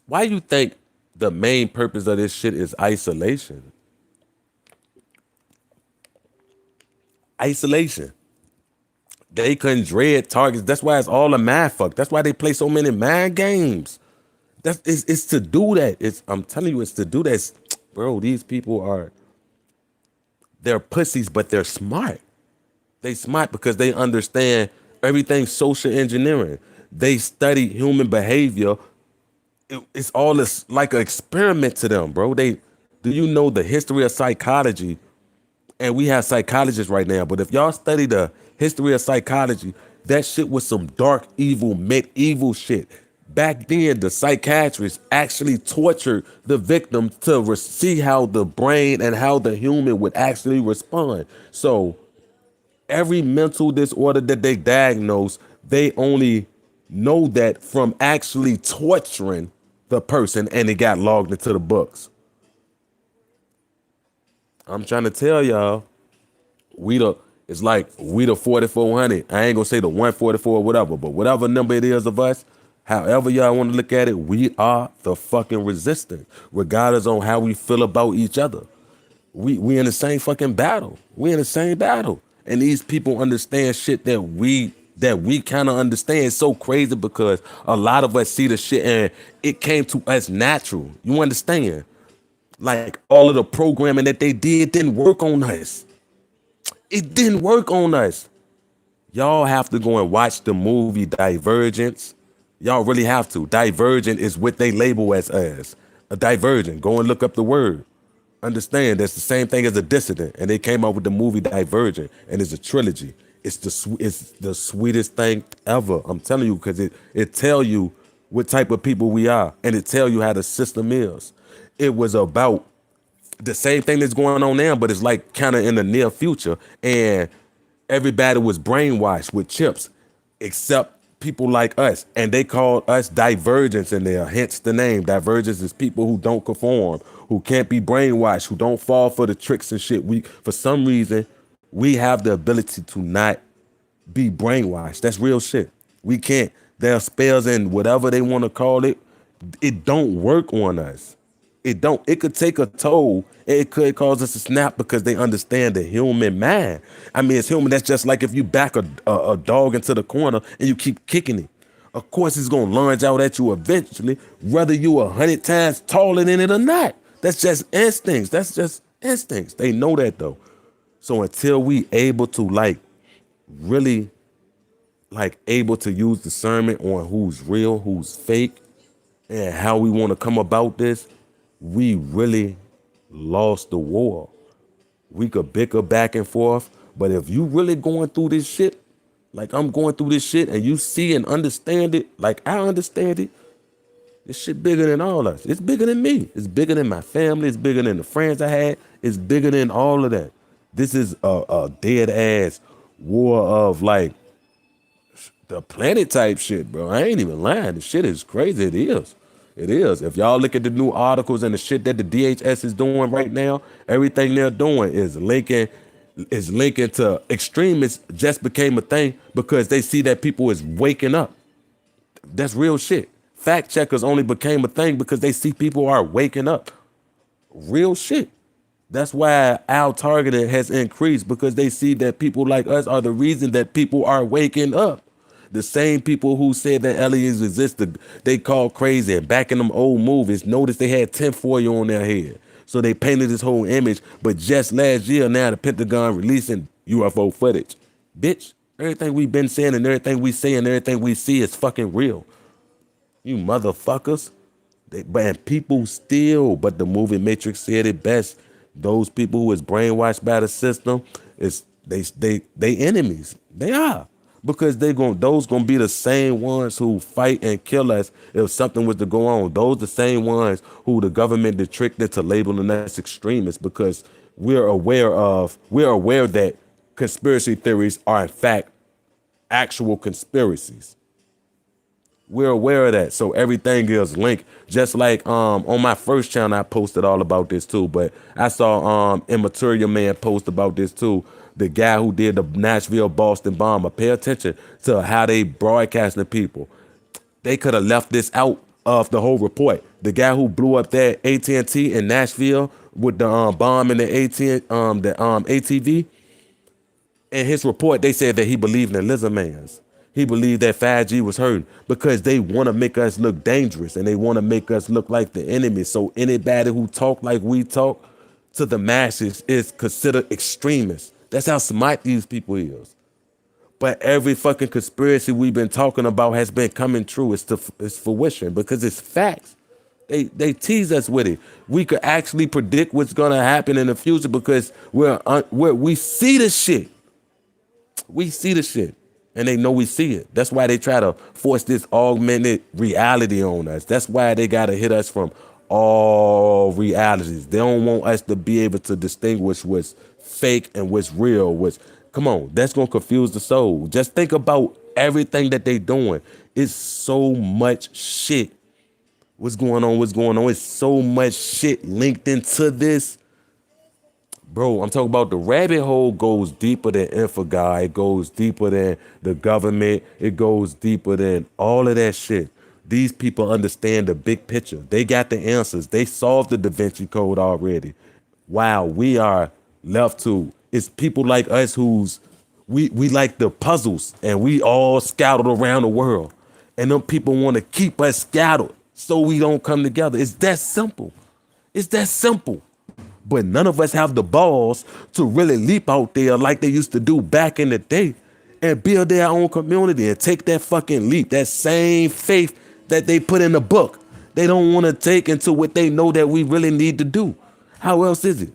Why you think the main purpose of this shit is isolation? Isolation. They couldn't dread targets. That's why it's all a mind fuck. That's why they play so many mind games. It's to do that. I'm telling you, it's to do that. Bro, these people they're pussies, but they're smart. They smart because they understand everything social engineering. They study human behavior. It's all this like an experiment to them, bro. Do you know the history of psychology? And we have psychologists right now, but if y'all study the history of psychology, that shit was some dark, evil, medieval shit. Back then, the psychiatrists actually tortured the victim to see how the brain and how the human would actually respond. So every mental disorder that they diagnose, they only know that from actually torturing the person, and it got logged into the books. I'm trying to tell y'all, it's like we the 4400. I ain't gonna say the 144 or whatever, but whatever number it is of us, however y'all want to look at it, we are the fucking resistance, regardless on how we feel about each other. We in the same fucking battle. We in the same battle. And these people understand shit that we kind of understand. It's so crazy because a lot of us see the shit and it came to us natural. You understand? Like all of the programming that they didn't work on us. It didn't work on us. Y'all have to go and watch the movie Divergence. Y'all really have to. Divergent is what they label as a divergent. Go and look up the word. Understand that's the same thing as a dissident, and they came out with the movie Divergent, and it's a trilogy. It's the sweetest thing ever. I'm telling you, because it tell you what type of people we are, and it tell you how the system is. It was about the same thing that's going on now, but it's like kind of in the near future, and everybody was brainwashed with chips, except people like us, and they called us divergents in there. Hence the name. Divergence is people who don't conform, who can't be brainwashed, who don't fall for the tricks and shit. For some reason, we have the ability to not be brainwashed. That's real shit. We can't. There are spells and whatever they want to call it. It don't work on us. It don't. It could take a toll. It could cause us to snap because they understand the human mind. I mean, it's human. That's just like if you back a dog into the corner and you keep kicking it. Of course, it's gonna lunge out at you eventually, whether you 100 times taller than it or not. That's just instincts. That's just instincts. They know that though. So until we able to really able to use discernment on who's real, who's fake, and how we want to come about this, we really lost the war. We could bicker back and forth, but if you really going through this shit, like I'm going through this shit, and you see and understand it, like I understand it, this shit bigger than all us. It's bigger than me. It's bigger than my family. It's bigger than the friends I had. It's bigger than all of that. This is a dead ass war of the planet type shit, bro. I ain't even lying. The shit is crazy. It is. It is. If y'all look at the new articles and the shit that the DHS is doing right now, everything they're doing is linking to extremists just became a thing because they see that people is waking up. That's real shit. Fact checkers only became a thing because they see people are waking up. Real shit. That's why our targeting has increased because they see that people like us are the reason that people are waking up. The same people who said that aliens existed, they called crazy. And back in them old movies, notice they had tinfoil on their head. So they painted this whole image. But just last year, now the Pentagon releasing UFO footage. Bitch, everything we've been saying and everything we say and everything we see is fucking real. You motherfuckers. But people still, but the movie Matrix said it best. Those people who is brainwashed by the system, they enemies. They are. Because those gonna be the same ones who fight and kill us if something was to go on. Those the same ones who the government did tricked into labeling us extremists because we're aware that conspiracy theories are in fact actual conspiracies. We're aware of that. So everything is linked. Just like on my first channel, I posted all about this too. But I saw Immaterial Man post about this too. The guy who did the Nashville Boston bomber. Pay attention to how they broadcast the people. They could have left this out of the whole report. The guy who blew up that AT&T in Nashville with the bomb in the ATV, in his report, they said that he believed in lizard mans. He believed that 5G was hurting because they want to make us look dangerous and they want to make us look like the enemy. So anybody who talk like we talk to the masses is considered extremists. That's how smart these people is. But every fucking conspiracy we've been talking about has been coming true. It's fruition because it's facts. They tease us with it. We could actually predict what's gonna happen in the future because we see the shit. We see the shit, and they know we see it. That's why they try to force this augmented reality on us. That's why they gotta hit us from all realities. They don't want us to be able to distinguish what's fake and what's real. Come on, that's gonna confuse the soul. Just think about everything that they doing. It's so much shit. What's going on? What's going on? It's so much shit linked into this. Bro, I'm talking about the rabbit hole goes deeper than Infigai. It goes deeper than the government. It goes deeper than all of that shit. These people understand the big picture. They got the answers. They solved the Da Vinci Code already. Wow, we are left to. It's people like us we like the puzzles and we all scattered around the world. And them people want to keep us scattered so we don't come together. It's that simple. It's that simple. But none of us have the balls to really leap out there like they used to do back in the day and build their own community and take that fucking leap, that same faith that they put in the book. They don't want to take into what they know that we really need to do. How else is it?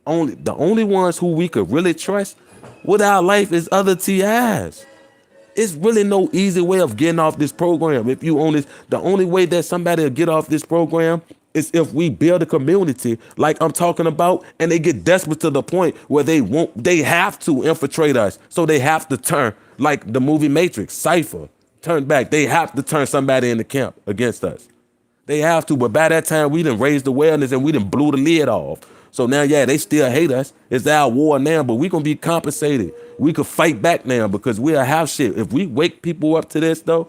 The only ones who we could really trust with our life is other TIs. It's really no easy way of getting off this program. If you own this, the only way that somebody will get off this program is if we build a community like I'm talking about, and they get desperate to the point where they have to infiltrate us. So they have to turn, like the movie Matrix, Cypher, turn back. They have to turn somebody in the camp against us. They have to, but by that time we done raised awareness and we done blew the lid off. So now, yeah, they still hate us. It's our war now, but we gonna be compensated. We could fight back now because we'll have shit. If we wake people up to this though,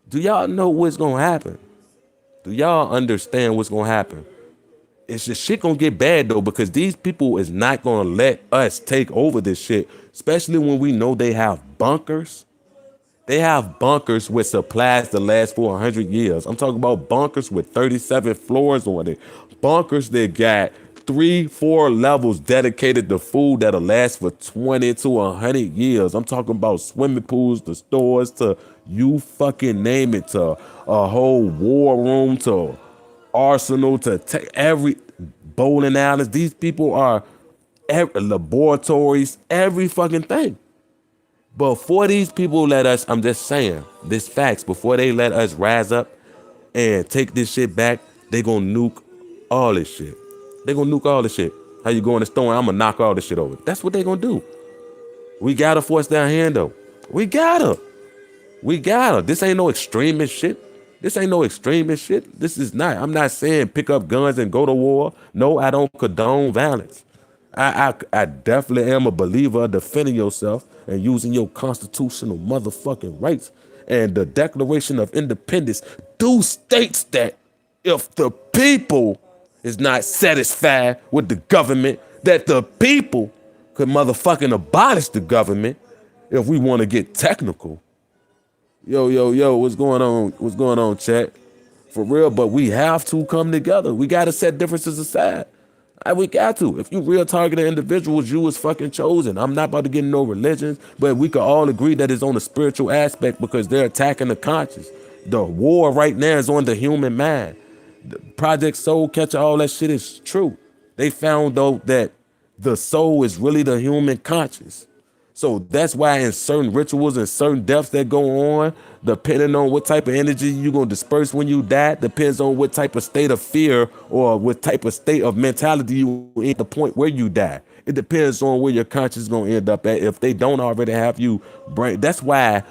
do y'all know what's gonna happen? Do y'all understand what's gonna happen? It's just shit gonna get bad though, because these people is not gonna let us take over this shit, especially when we know they have bunkers. They have bunkers with supplies that last for 100 years. I'm talking about bunkers with 37 floors on it. Bunkers that got 3-4 levels dedicated to food that'll last for 20 to 100 years. I'm talking about swimming pools, to stores, to you fucking name it, to a whole war room, to arsenal, to every bowling alleys. These people are laboratories, every fucking thing. Before these people let us, I'm just saying, this facts, before they let us rise up and take this shit back, they gonna nuke all this shit. They gonna nuke all this shit. How you go in the store, I'm gonna knock all this shit over. That's what they gonna do. We gotta force their hand though. We gotta. This ain't no extremist shit. This is not. I'm not saying pick up guns and go to war. No, I don't condone violence. I definitely am a believer of defending yourself and using your constitutional motherfucking rights. And the Declaration of Independence states that if the people is not satisfied with the government, that the people could motherfucking abolish the government if we want to get technical. Yo, what's going on? What's going on, chat? For real, but we have to come together. We got to set differences aside. We got to. If you real targeted individuals, you was fucking chosen. I'm not about to get in no religions, but we could all agree that it's on the spiritual aspect because they're attacking the conscious. The war right now is on the human mind. The Project Soul Catcher, all that shit is true. They found though that the soul is really the human conscious. So that's why in certain rituals and certain deaths that go on, depending on what type of energy you're going to disperse when you die, depends on what type of state of fear or what type of state of mentality you in at the point where you die. It depends on where your conscience is going to end up at if they don't already have you brain. That's why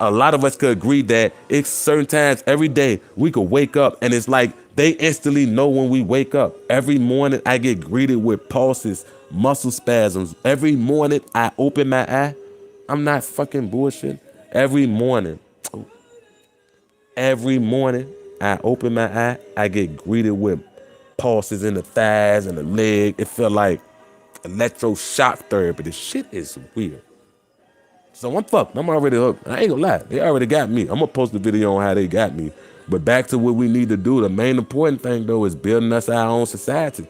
A lot of us could agree that it's certain times every day we could wake up and it's like they instantly know when we wake up. Every morning I get greeted with pulses, muscle spasms. Every morning I open my eye. I'm not fucking bullshit. Every morning I open my eye, I get greeted with pulses in the thighs and the leg. It felt like electroshock therapy. This shit is weird. So I'm fucked. I'm already hooked. I ain't gonna lie. They already got me. I'm gonna post a video on how they got me. But back to what we need to do. The main important thing though is building us our own society.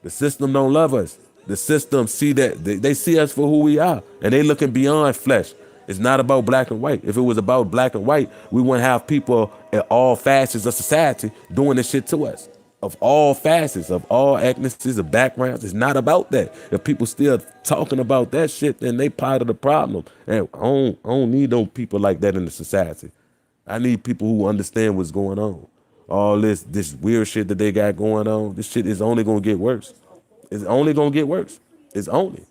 The system don't love us. The system see that they see us for who we are, and they looking beyond flesh. It's not about black and white. If it was about black and white, we wouldn't have people in all facets of society doing this shit to us. Of all facets, of all ethnicities, of backgrounds, it's not about that. If people still talking about that shit, then they part of the problem. And I don't need no people like that in the society. I need people who understand what's going on. All this weird shit that they got going on, this shit is only gonna get worse. It's only gonna get worse. It's only.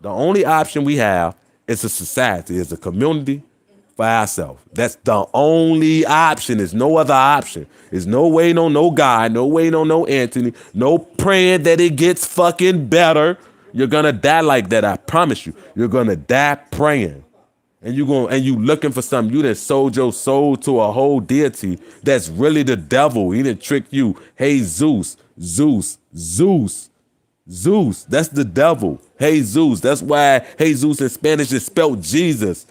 The only option we have is a society, is a community for ourselves. That's the only option. There's no other option. There's no waiting on no God, no waiting on no Anthony, no praying that it gets fucking better. You're gonna die like that, I promise you. You're gonna die praying. And you looking for something. You done sold your soul to a whole deity that's really the devil. He done trick you. Hey, Zeus. That's the devil. Hey, Zeus. That's why Jesus in Spanish is spelled Jesus.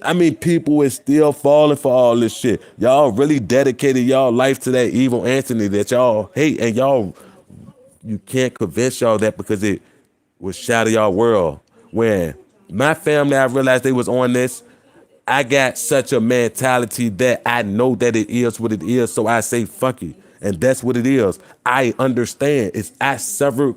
I mean, people is still falling for all this shit. Y'all really dedicated y'all life to that evil Anthony that y'all hate. And you can't convince y'all that because it will shatter y'all world. When my family, I realized they was on this, I got such a mentality that I know that it is what it is. So I say, fuck it. And that's what it is. I understand. I sever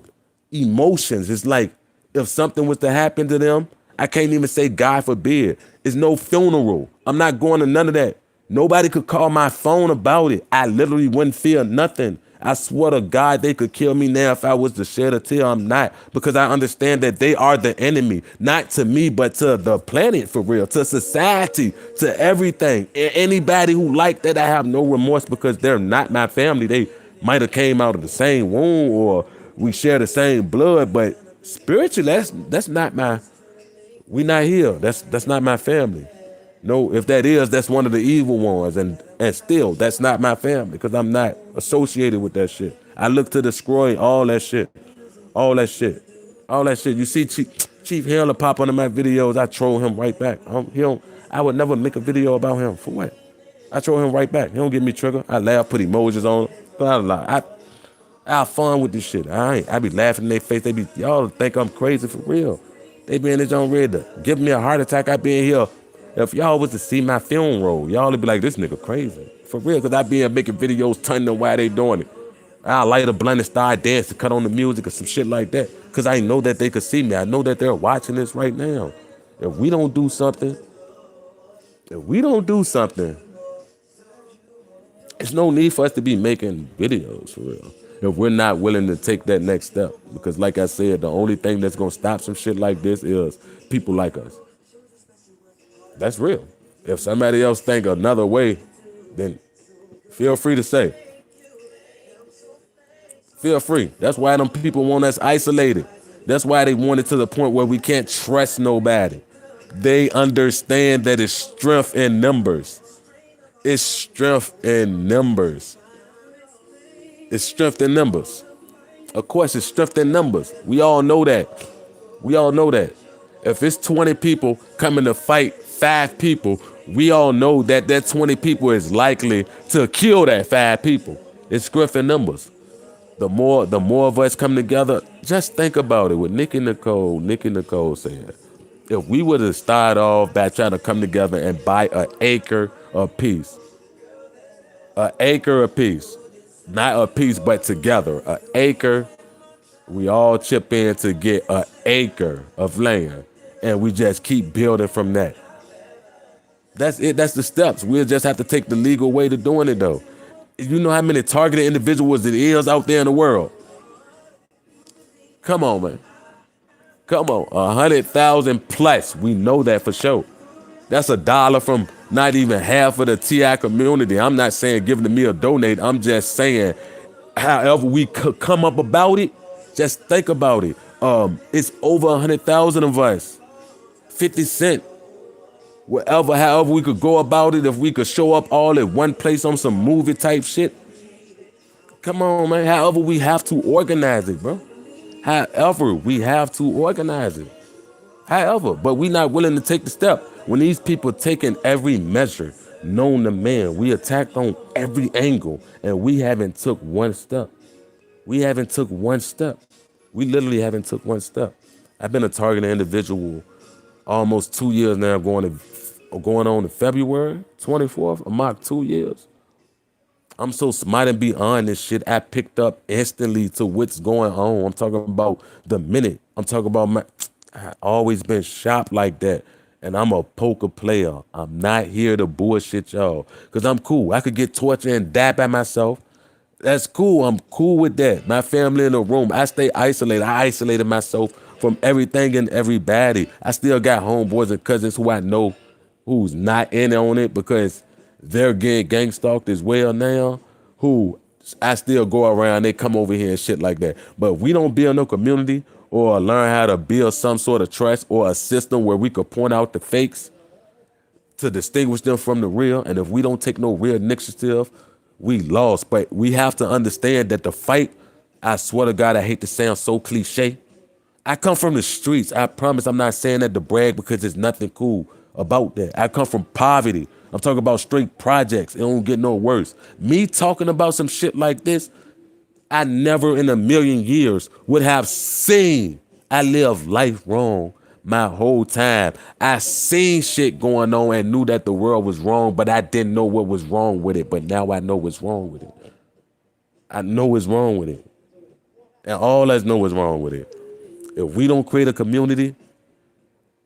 emotions. It's like if something was to happen to them, I can't even say God forbid. It's no funeral. I'm not going to none of that. Nobody could call my phone about it. I literally wouldn't feel nothing. I swear to God, they could kill me now if I was to shed a tear. I'm not, because I understand that they are the enemy, not to me, but to the planet for real, to society, to everything. Anybody who like that, I have no remorse because they're not my family. They might have came out of the same womb or we share the same blood, but spiritually, that's not my. We not here. That's not my family. No, if that is, that's one of the evil ones. And still, that's not my family because I'm not associated with that shit. I look to destroy all that shit. All that shit. You see Chief Hiller pop under my videos, I troll him right back. I would never make a video about him. For what? I troll him right back. He don't get me triggered. I laugh, put emojis on him. I have fun with this shit. I be laughing in their face. Y'all think I'm crazy for real. They be in this on ready to give me a heart attack. I be in here. If y'all was to see my funeral, y'all would be like, this nigga crazy. For real, because I be in making videos telling them why they doing it. I light a blunt and start dancing, cut on the music or some shit like that. Because I know that they could see me. I know that they're watching this right now. If we don't do something, there's no need for us to be making videos for real. If we're not willing to take that next step. Because like I said, the only thing that's going to stop some shit like this is people like us. That's real. If somebody else think another way, then feel free to say. Feel free. That's why them people want us isolated. That's why they want it to the point where we can't trust nobody. They understand that it's strength in numbers. It's strength in numbers. It's strength in numbers. Of course, it's strength in numbers. We all know that. If it's 20 people coming to fight 5 people, we all know that 20 people is likely to kill that 5 people. It's strength in numbers. The more of us come together, just think about it. What Nikki Nicole said. If we would have started off by trying to come together and buy an acre apiece, not a piece, but together, an acre, we all chip in to get an acre of land, and we just keep building from that. That's it. That's the steps. We'll just have to take the legal way to doing it, though. You know how many targeted individuals it is out there in the world? Come on, man. Come on. 100,000 plus. We know that for sure. That's $1 from not even half of the TI community. I'm not saying give it to me or donate. I'm just saying, however we could come up about it, just think about it. It's over 100,000 of us. 50 Cent. Whatever, however we could go about it, if we could show up all at one place on some movie type shit. Come on, man. However, we have to organize it, bro. However, we have to organize it. However, but we not willing to take the step. When these people taking every measure known to man, we attacked on every angle, and we haven't took one step. We haven't took one step. We literally haven't took one step. I've been a targeted individual almost 2 years now, going on to February 24th, a mock 2 years. I'm so smart and beyond this shit. I picked up instantly to what's going on. I'm talking about the minute. I'm talking about I always been sharp like that. And I'm a poker player. I'm not here to bullshit y'all. Cause I'm cool. I could get tortured and die by myself. That's cool. I'm cool with that. My family in the room. I stay isolated. I isolated myself from everything and everybody. I still got homeboys and cousins who I know who's not in on it because they're getting gang stalked as well now, who I still go around, they come over here and shit like that. But we don't build no community or learn how to build some sort of trust or a system where we could point out the fakes to distinguish them from the real. And if we don't take no real initiative, we lost. But we have to understand that the fight, I swear to God, I hate to sound so cliche. I come from the streets. I promise I'm not saying that to brag because there's nothing cool about that. I come from poverty. I'm talking about straight projects. It don't get no worse. Me talking about some shit like this, I never in a million years would have seen. I lived life wrong my whole time. I seen shit going on and knew that the world was wrong, but I didn't know what was wrong with it. But now I know what's wrong with it. I know what's wrong with it. And all us know what's wrong with it. If we don't create a community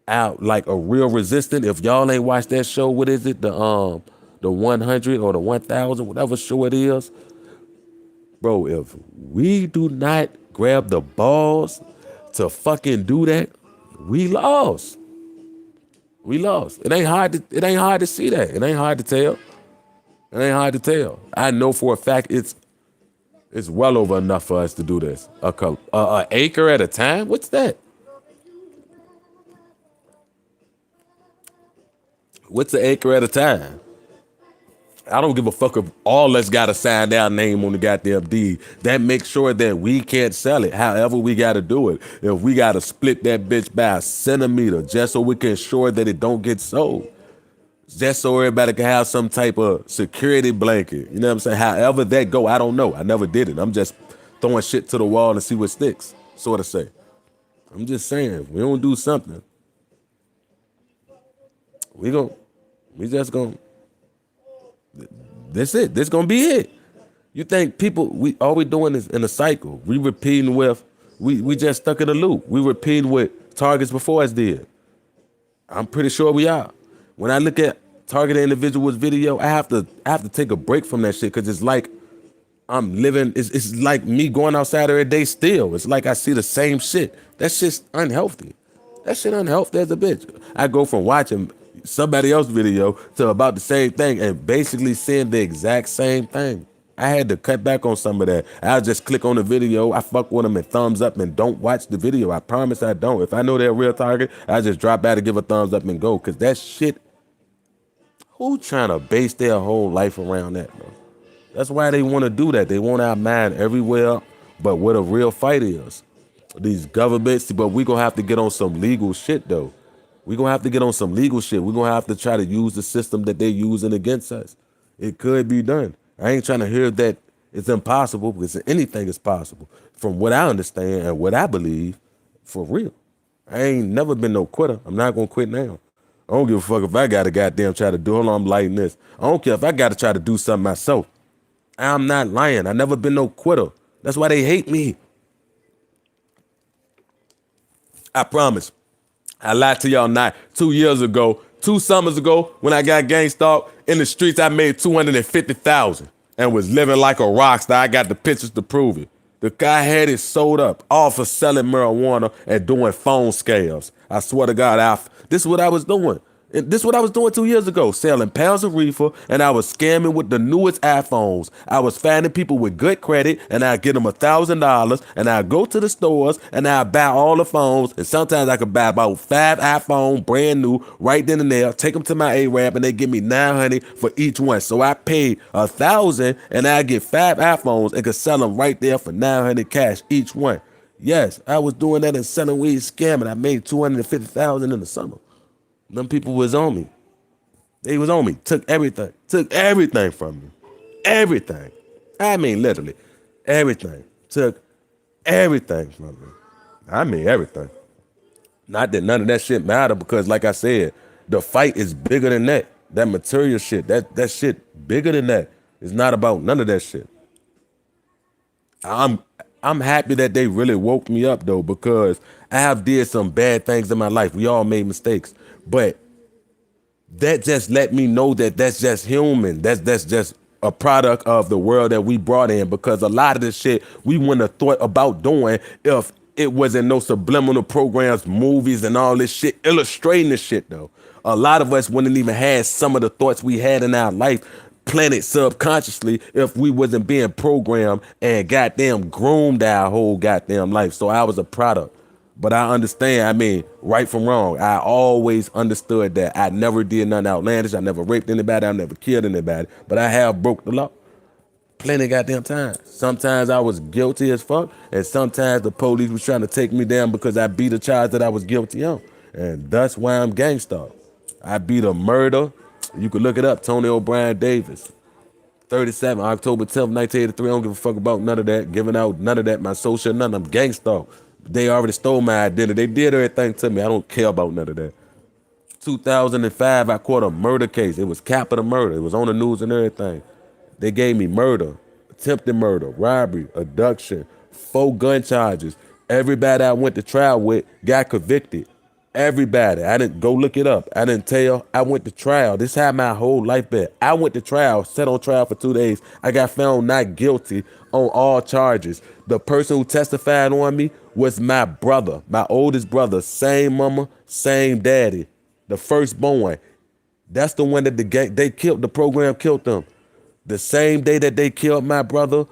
out like a real resistance, if y'all ain't watched that show, what is it? The 100 or the 1000, whatever show it is. Bro, if we do not grab the balls to fucking do that, we lost. We lost. It ain't hard to see that. It ain't hard to tell. It ain't hard to tell. I know for a fact it's well over enough for us to do this. A acre at a time? What's that? What's an acre at a time? I don't give a fuck if all us got to sign our name on the goddamn deed. That makes sure that we can't sell it. However we got to do it. If we got to split that bitch by a centimeter just so we can ensure that it don't get sold. Just so everybody can have some type of security blanket. You know what I'm saying? However that go, I don't know. I never did it. I'm just throwing shit to the wall and see what sticks, sort of say. I'm just saying, if we don't do something, that's it. This gonna be it. You think people, all we doing is in a cycle. We repeating we just stuck in a loop. We repeating what targets before us did. I'm pretty sure we are. When I look at targeted individuals video, I have to take a break from that shit because it's like I'm living, it's like me going outside every day still. It's like I see the same shit. That shit's unhealthy. That shit unhealthy as a bitch. I go from watching somebody else's video to about the same thing and basically seeing the exact same thing. I had to cut back on some of that. I'll just click on the video, I fuck with them and thumbs up and don't watch the video. I promise I don't. If I know they're a real target, I just drop out and give a thumbs up and go. Cause that shit, who trying to base their whole life around that, bro? That's why they want to do that. They want our mind everywhere but what a real fight is. These governments, but we gonna have to get on some legal shit though. We gonna have to get on some legal shit. We gonna have to try to use the system that they're using against us. It could be done. I ain't trying to hear that it's impossible because anything is possible. From what I understand and what I believe, for real. I ain't never been no quitter. I'm not gonna quit now. I don't give a fuck if I gotta goddamn try to do it. Hold on, I'm lighting this. I don't care if I gotta try to do something myself. I'm not lying. I never been no quitter. That's why they hate me. I promise. I lied to y'all not. 2 years ago, 2 summers ago, when I got gang stalked in the streets, I made $250,000 and was living like a rock star. I got the pictures to prove it. The guy had it sold up, all for selling marijuana and doing phone scams. I swear to God, this is what I was doing. And this is what I was doing 2 years ago, selling pounds of reefer, and I was scamming with the newest iPhones. I was finding people with good credit, and I get them $1,000, and I go to the stores, and I buy all the phones, and sometimes I could buy about 5 iPhones, brand new, right then and there, take them to my Arab, and they give me $900 for each one. So I paid $1,000, and I get 5 iPhones, and could sell them right there for $900 cash each one. Yes, I was doing that and selling weed, scamming. I made $250,000 in the summer. Them people was on me. They was on me. Took everything. Took everything from me. Everything. I mean, literally, everything. Took everything from me. I mean, everything. Not that none of that shit matter because, like I said, the fight is bigger than that. That material shit, that shit bigger than that. It's not about none of that shit. I'm I'm happy that they really woke me up though, because I have did some bad things in my life. We all made mistakes, but that just let me know that that's just human. That's just a product of the world that we brought in, because a lot of this shit we wouldn't have thought about doing if it wasn't no subliminal programs, movies, and all this shit illustrating this shit though. A lot of us wouldn't even have some of the thoughts we had in our life planted subconsciously if we wasn't being programmed and goddamn groomed our whole goddamn life. So I was a product. But I understand, I mean, right from wrong. I always understood that I never did nothing outlandish. I never raped anybody. I never killed anybody. But I have broke the law plenty of goddamn times. Sometimes I was guilty as fuck, and sometimes the police was trying to take me down because I beat a charge that I was guilty on. And that's why I'm gangsta. I beat a murder. You could look it up, Tony O'Brien Davis. 37, October 10th, 1983. I don't give a fuck about none of that. Giving out none of that. My social, none. I'm gangsta. They already stole my identity. They did everything to me. I don't care about none of that. 2005, I caught a murder case. It was capital murder. It was on the news and everything. They gave me murder, attempted murder, robbery, abduction, 4 gun charges. Everybody I went to trial with got convicted. Everybody. I didn't go look it up. I didn't tell. I went to trial. This had my whole life been. I went to trial, sat on trial for 2 days. I got found not guilty on all charges. The person who testified on me was my brother, my oldest brother, same mama, same daddy, the firstborn. That's the one that they killed. The program killed them. The same day that they killed my brother,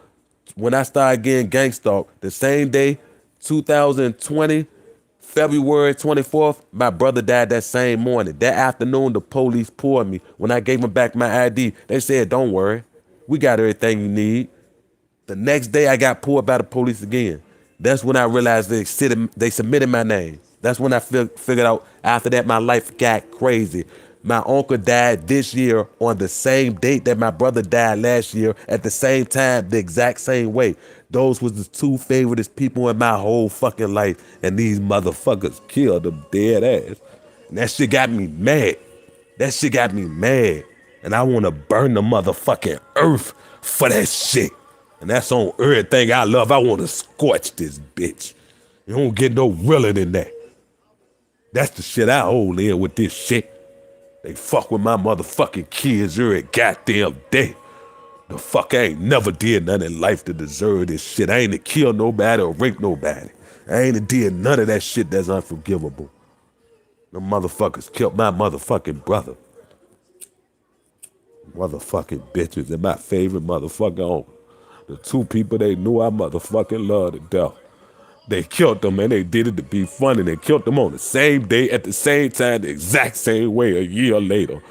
when I started getting gang stalked, the same day, 2020, February 24th, my brother died that same morning. That afternoon, the police pulled me. When I gave them back my ID, they said, "Don't worry, we got everything you need." The next day, I got pulled by the police again. That's when I realized they submitted my name. That's when I figured out after that my life got crazy. My uncle died this year on the same date that my brother died last year, at the same time, the exact same way. Those was the 2 favoriteest people in my whole fucking life, and these motherfuckers killed them dead ass. And that shit got me mad. That shit got me mad. And I want to burn the motherfucking earth for that shit. And that's on everything I love. I want to scorch this bitch. You don't get no realer than that. That's the shit I hold in with this shit. They fuck with my motherfucking kids every goddamn day. The fuck, I ain't never did nothing in life to deserve this shit. I ain't killed nobody or raped nobody. I ain't did none of that shit that's unforgivable. The motherfuckers killed my motherfucking brother. Motherfucking bitches and my favorite motherfucking uncle. The 2 people they knew I motherfucking loved to death. They killed them, and they did it to be funny. They killed them on the same day, at the same time, the exact same way, a year later.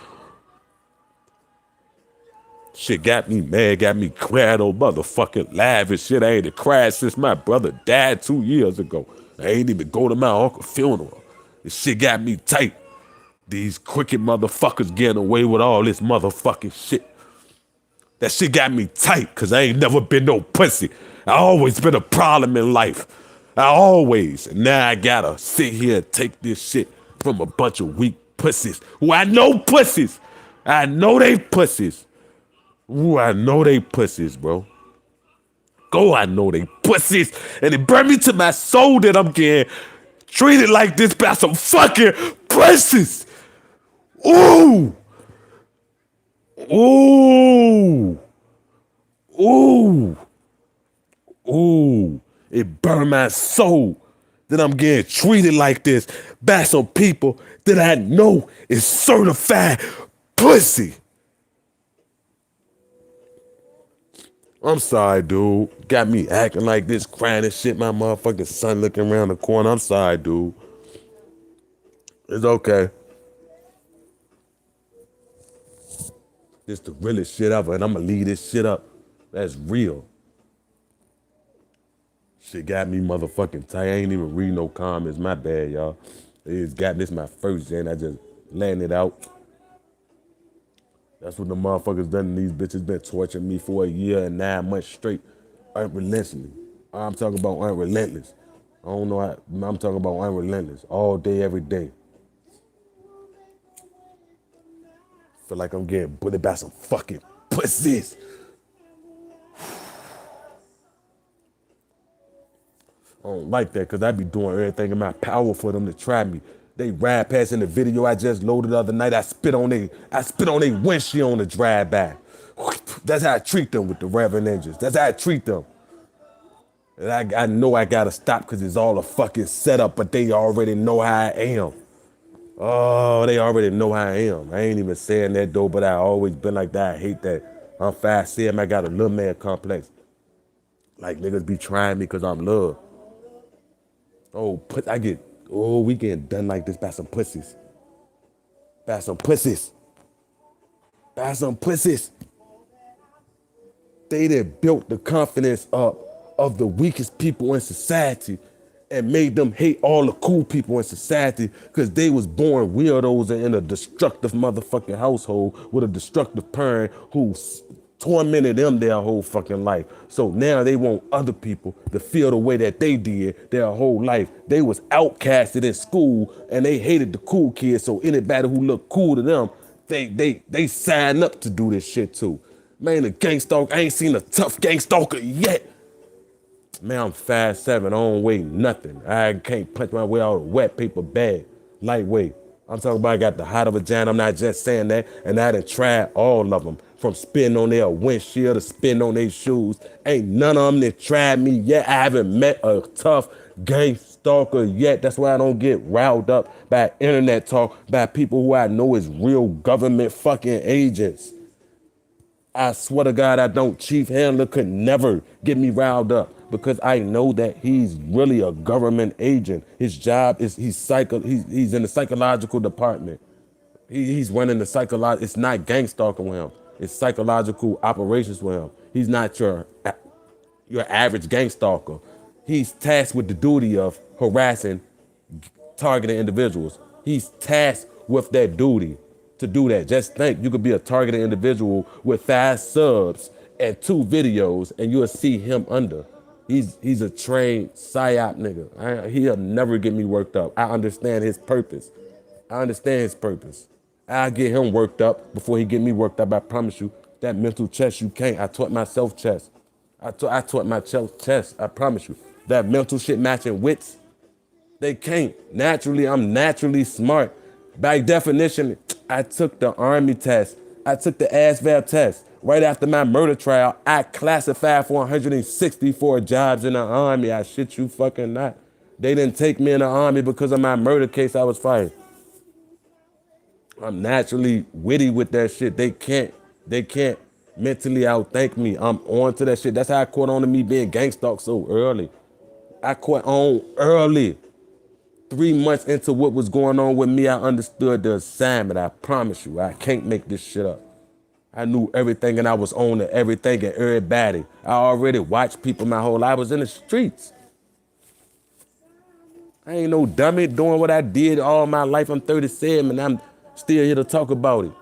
Shit got me mad, got me crying on motherfucking live and shit. I ain't cried since my brother died 2 years ago. I ain't even go to my uncle's funeral. This shit got me tight. These crooked motherfuckers getting away with all this motherfucking shit. That shit got me tight, cause I ain't never been no pussy. I always been a problem in life. I always. And now I gotta sit here and take this shit from a bunch of weak pussies who I know pussies. I know they pussies. Ooh, I know they pussies, bro. Go, I know they pussies. And it burned me to my soul that I'm getting treated like this by some fucking pussies. Ooh. Ooh. Ooh. Ooh. It burned my soul that I'm getting treated like this by some people that I know is certified pussy. I'm sorry, dude. Got me acting like this, crying and shit. My motherfucking son looking around the corner. I'm sorry, dude. It's okay. This the realest shit ever, and I'ma leave this shit up. That's real. Shit got me motherfucking tight. I ain't even read no comments. My bad, y'all. It's got this my first gen. I just landed out. That's what the motherfuckers done. These bitches been torturing me for a year and 9 months straight, unrelentlessly. I'm talking about unrelentless. I don't know how, I'm talking about unrelentless. All day, every day. Feel like I'm getting bullied by some fucking pussies. I don't like that because I be doing everything in my power for them to try me. They ride past in the video I just loaded the other night. I spit on they windshield on the drive by. That's how I treat them with the Reverend Angels. That's how I treat them. And I know I gotta stop because it's all a fucking setup, but they already know how I am. Oh, they already know how I am. I ain't even saying that though, but I always been like that. I hate that. I'm 5'7". I got a little man complex. Like niggas be trying me because I'm loved. Oh, we getting done like this by some pussies. By some pussies. By some pussies. They that built the confidence up of the weakest people in society and made them hate all the cool people in society because they was born weirdos and in a destructive motherfucking household with a destructive parent who tormented them their whole fucking life. So now they want other people to feel the way that they did their whole life. They was outcasted in school and they hated the cool kids. So anybody who looked cool to them, they sign up to do this shit too. Man, the gang stalker, I ain't seen a tough gang stalker yet. Man, I'm 5'7", I don't weigh nothing. I can't punch my way out of a wet paper bag. Lightweight. I'm talking about I got the hotter vagina. I'm not just saying that. And I done tried all of them. From spitting on their windshield to spitting on their shoes. Ain't none of them that tried me yet. I haven't met a tough gang stalker yet. That's why I don't get riled up by internet talk by people who I know is real government fucking agents. I swear to God, I don't. Chief Handler could never get me riled up because I know that he's really a government agent. His job is he's in the psychological department. He's running the psychological. It's not gang stalking with him. It's psychological operations with him. He's not your average gang stalker. He's tasked with the duty of harassing, targeting individuals. He's tasked with that duty to do that. Just think, you could be a targeted individual with 5 subs and 2 videos, and you'll see him under. He's a trained psyop nigga. He'll never get me worked up. I understand his purpose. I'll get him worked up before he get me worked up. I promise you. That mental chess you can't. I taught myself chess. I taught myself chess. I promise you. That mental shit matching wits, they can't. Naturally, I'm naturally smart. By definition, I took the Army test. I took the ASVAB test. Right after my murder trial, I classified for 164 jobs in the Army. I shit you fucking not. They didn't take me in the Army because of my murder case I was fighting. I'm naturally witty with that shit. They can't mentally outthink me. I'm on to that shit. That's how I caught on to me being gang stalked so early. I caught on early. 3 months into what was going on with me, I understood the assignment. I promise you, I can't make this shit up. I knew everything and I was on to everything and everybody. I already watched people my whole life. I was in the streets. I ain't no dummy doing what I did all my life. I'm 37 and I'm still here to talk about it.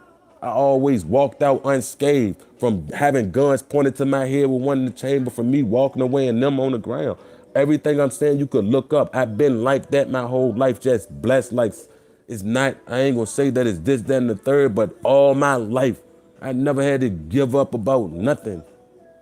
I always walked out unscathed from having guns pointed to my head with one in the chamber, from me walking away and them on the ground. Everything I'm saying you could look up. I've been like that my whole life, just blessed. Like, it's not, I ain't gonna say that it's this, that, and the third, but all my life, I never had to give up about nothing.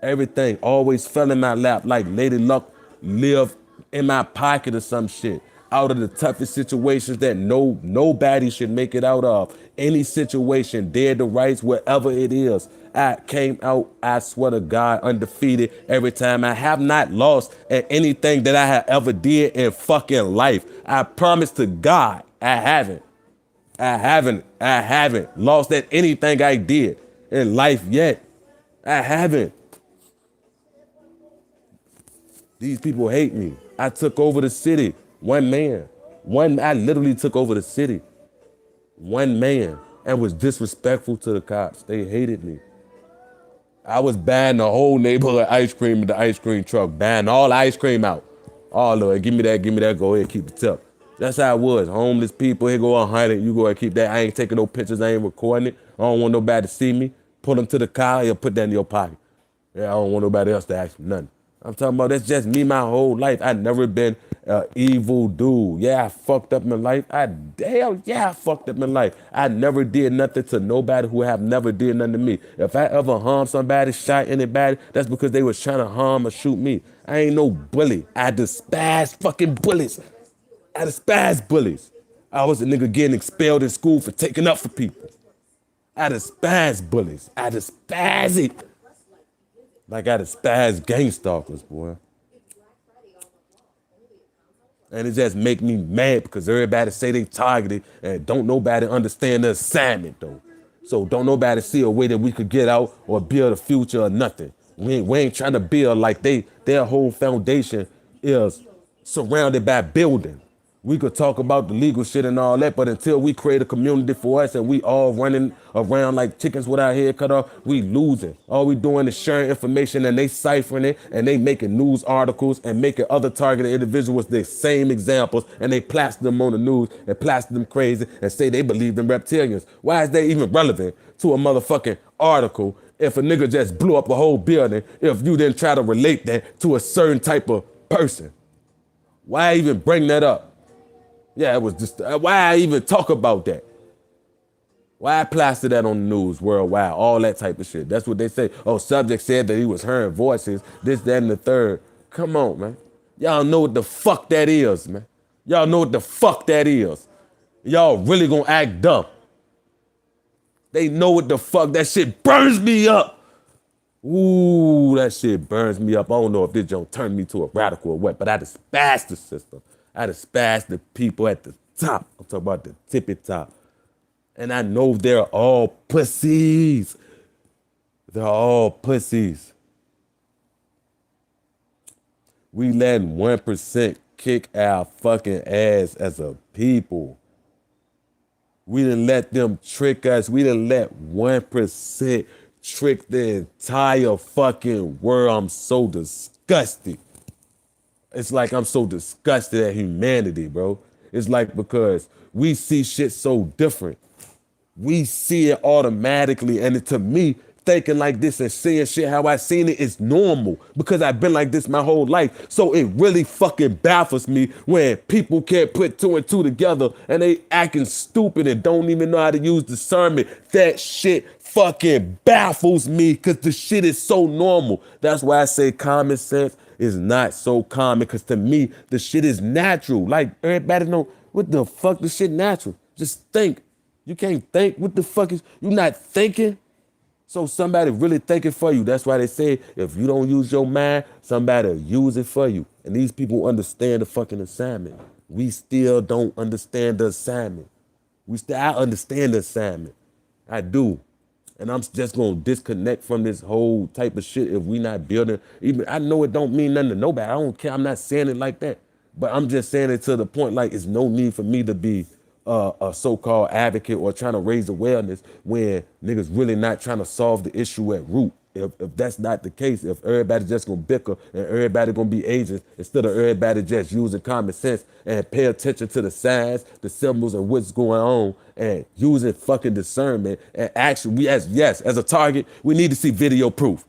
Everything always fell in my lap like Lady Luck lived in my pocket or some shit. Out of the toughest situations that nobody should make it out of. Any situation, dead to rights, wherever it is. I came out, I swear to God, undefeated every time. I have not lost at anything that I have ever did in fucking life. I promise to God, I haven't. I haven't lost at anything I did in life yet. I haven't. These people hate me. I took over the city. One man. I literally took over the city. One man. And was disrespectful to the cops. They hated me. I was buying the whole neighborhood ice cream in the ice cream truck, buying all the ice cream out. All of it. Give me that, go ahead, keep the tip. That's how it was. Homeless people, here go 100, you go ahead, keep that. I ain't taking no pictures, I ain't recording it. I don't want nobody to see me. Pull them to the car, he'll put that in your pocket. Yeah, I don't want nobody else to ask me nothing. I'm talking about that's just me my whole life. I never been an evil dude. Yeah, I fucked up in life. I fucked up in life. I never did nothing to nobody who have never did nothing to me. If I ever harmed somebody, shot anybody, that's because they was trying to harm or shoot me. I ain't no bully. I despise fucking bullies. I despise bullies. I was a nigga getting expelled in school for taking up for people. I despise bullies. I despise it. Like I despise gang stalkers, boy. And it just make me mad because everybody say they targeted and don't nobody understand the assignment though. So don't nobody see a way that we could get out or build a future or nothing. We ain't trying to build like their whole foundation is surrounded by building. We could talk about the legal shit and all that, but until we create a community for us and we all running around like chickens with our head cut off, we losing. All we doing is sharing information and they ciphering it and they making news articles and making other targeted individuals the same examples and they plaster them on the news and plaster them crazy and say they believe in reptilians. Why is that even relevant to a motherfucking article if a nigga just blew up a whole building if you didn't try to relate that to a certain type of person? Why even bring that up? Yeah, it was just, why I even talk about that? Why I plaster that on the news worldwide, all that type of shit. That's what they say. Oh, subject said that he was hearing voices, this, that, and the third. Come on, man. Y'all know what the fuck that is, man. Y'all know what the fuck that is. Y'all really gonna act dumb. They know what the fuck, that shit burns me up. Ooh, that shit burns me up. I don't know if this don't turn me to a radical or what, but I despise the system. I despise the people at the top. I'm talking about the tippy top. And I know they're all pussies. They're all pussies. We letting 1% kick our fucking ass as a people. We didn't let them trick us. We didn't let 1% trick the entire fucking world. I'm so disgusted. It's like I'm so disgusted at humanity, bro. It's like because we see shit so different. We see it automatically. And to me, thinking like this and seeing shit how I seen it is normal because I've been like this my whole life. So it really fucking baffles me when people can't put two and two together and they acting stupid and don't even know how to use discernment. That shit fucking baffles me because the shit is so normal. That's why I say common sense is not so common because to me, the shit is natural. Like everybody know what the fuck the shit natural. Just think. You can't think. What the fuck is you not thinking? So somebody really thinking for you. That's why they say if you don't use your mind, somebody will use it for you. And these people understand the fucking assignment. We still don't understand the assignment. I understand the assignment. I do. And I'm just gonna disconnect from this whole type of shit if we not building. Even I know it don't mean nothing to nobody. I don't care. I'm not saying it like that. But I'm just saying it to the point like it's no need for me to be a so-called advocate or trying to raise awareness when niggas really not trying to solve the issue at root. If that's not the case, if everybody just gonna bicker and everybody gonna be agents instead of everybody just using common sense and pay attention to the signs, the symbols, and what's going on, and using fucking discernment and action. As a target, we need to see video proof.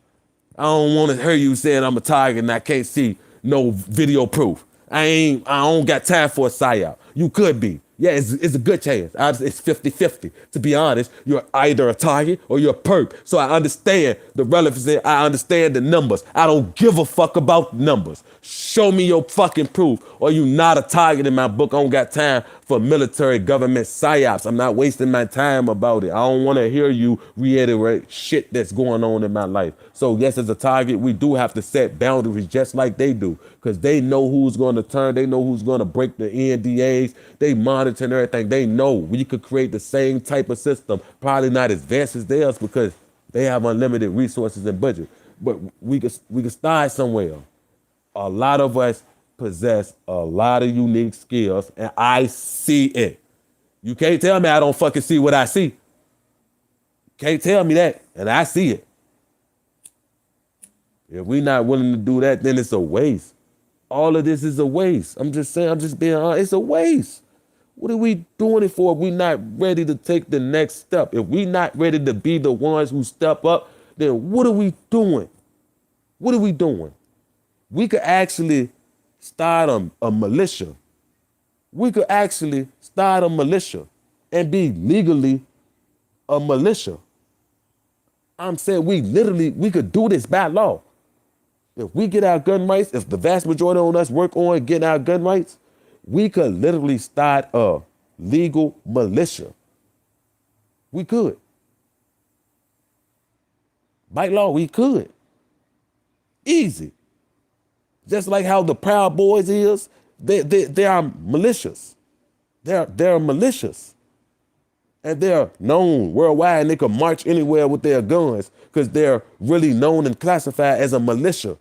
I don't want to hear you saying I'm a target and I can't see no video proof. I don't got time for a psyop. You could be. Yeah, it's a good chance. It's 50-50. To be honest, you're either a target or you're a perp. So I understand the relevancy. I understand the numbers. I don't give a fuck about numbers. Show me your fucking proof, or you not a target in my book. I don't got time for military government psyops. I'm not wasting my time about it. I don't want to hear you reiterate shit that's going on in my life. So yes, as a target, we do have to set boundaries just like they do, because they know who's going to turn. They know who's going to break the NDAs. They monitor everything. They know we could create the same type of system, probably not as advanced as theirs because they have unlimited resources and budget. But we could start somewhere. A lot of us possess a lot of unique skills, and I see it. You can't tell me I don't fucking see what I see. Can't tell me that, and I see it. If we're not willing to do that, then it's a waste. All of this is a waste. I'm just saying, I'm just being honest, it's a waste. What are we doing it for if we're not ready to take the next step? If we're not ready to be the ones who step up, then what are we doing? What are we doing? We could actually start a militia. We could actually start a militia and be legally a militia. I'm saying we could do this by law. If we get our gun rights, if the vast majority of us work on getting our gun rights, we could literally start a legal militia. We could. By law, we could. Easy. Just like how the Proud Boys is, they are militias. They're militias. And they're known worldwide, and they can march anywhere with their guns because they're really known and classified as a militia.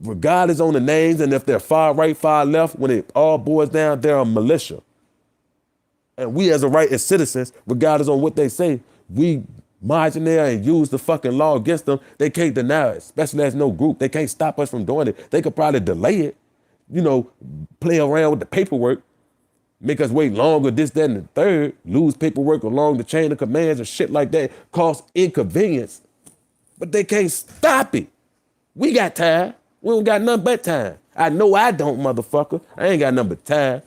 Regardless on the names, and if they're far right, far left, when it all boils down, they're a militia. And we as citizens, regardless on what they say, we march in there and use the fucking law against them. They can't deny it, especially as no group. They can't stop us from doing it. They could probably delay it, play around with the paperwork, make us wait longer, this, that, and the third, lose paperwork along the chain of commands and shit like that, cause inconvenience. But they can't stop it. We got time. We don't got nothing but time. I know I don't, motherfucker. I ain't got nothing but time.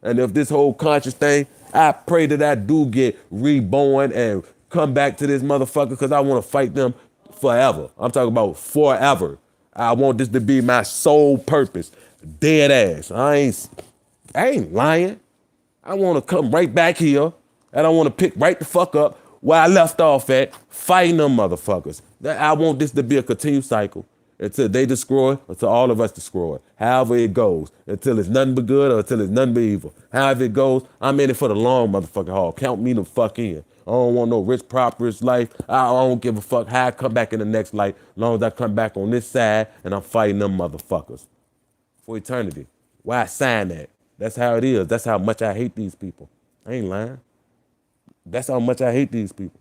And if this whole conscious thing, I pray that I do get reborn and come back to this motherfucker because I want to fight them forever. I'm talking about forever. I want this to be my sole purpose. Dead ass. I ain't lying. I want to come right back here and I want to pick right the fuck up where I left off at, fighting them motherfuckers. I want this to be a continued cycle until they destroy, until all of us destroy. However it goes, until it's nothing but good or until it's nothing but evil. However it goes, I'm in it for the long motherfucking haul. Count me the fuck in. I don't want no rich, prosperous life. I don't give a fuck how I come back in the next life, as long as I come back on this side and I'm fighting them motherfuckers for eternity. Why I sign that? That's how it is. That's how much I hate these people. I ain't lying. That's how much I hate these people.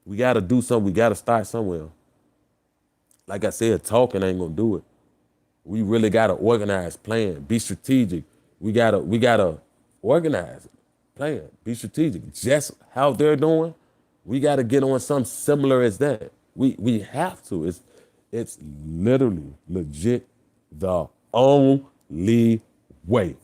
We got to do something. We got to start somewhere. Like I said, talking ain't gonna do it. We really gotta organize, plan, be strategic. We gotta organize, plan, be strategic. Just how they're doing, we gotta get on something similar as that. We have to. It's literally legit the only way.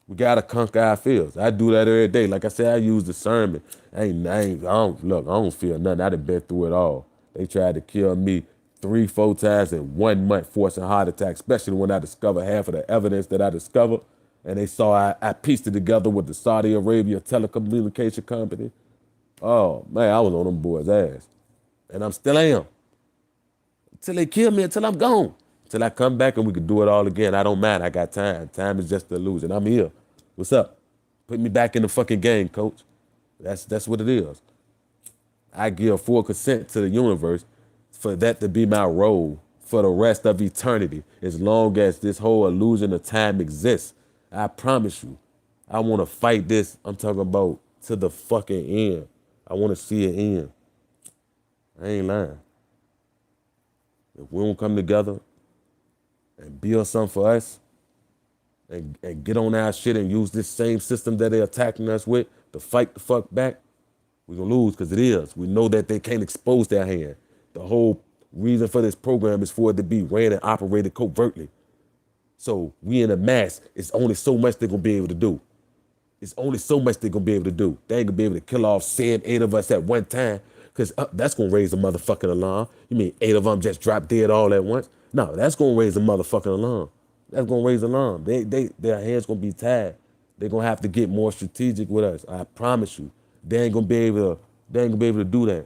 We gotta conquer our fears. I do that every day. Like I said, I use discernment. I don't feel nothing. I done been through it all. They tried to kill me 3-4 times in 1 month, forcing heart attack, especially when I discovered half of the evidence that I discovered. And they saw I pieced it together with the Saudi Arabia telecommunication company. Oh, man, I was on them boys' ass. And I'm still am. Until they kill me, until I'm gone. Until I come back and we can do it all again. I don't mind. I got time. Time is just an illusion. I'm here. What's up? Put me back in the fucking game, coach. That's what it is. I give full consent to the universe for that to be my role for the rest of eternity, as long as this whole illusion of time exists. I promise you, I want to fight this. I'm talking about to the fucking end. I want to see it end. I ain't lying. If we don't come together and build something for us and get on our shit and use this same system that they're attacking us with to fight the fuck back, we're going to lose, because it is. We know that they can't expose their hand. The whole reason for this program is for it to be ran and operated covertly. So we in a mass, it's only so much they're going to be able to do. It's only so much they're going to be able to do. They ain't going to be able to kill off 7, 8 of us at one time, Because that's going to raise a motherfucking alarm. You mean 8 of them just drop dead all at once? No, that's going to raise a motherfucking alarm. That's going to raise an alarm. Their hands going to be tied. They're going to have to get more strategic with us. I promise you. They ain't going to be able to, they ain't going to be able to do that.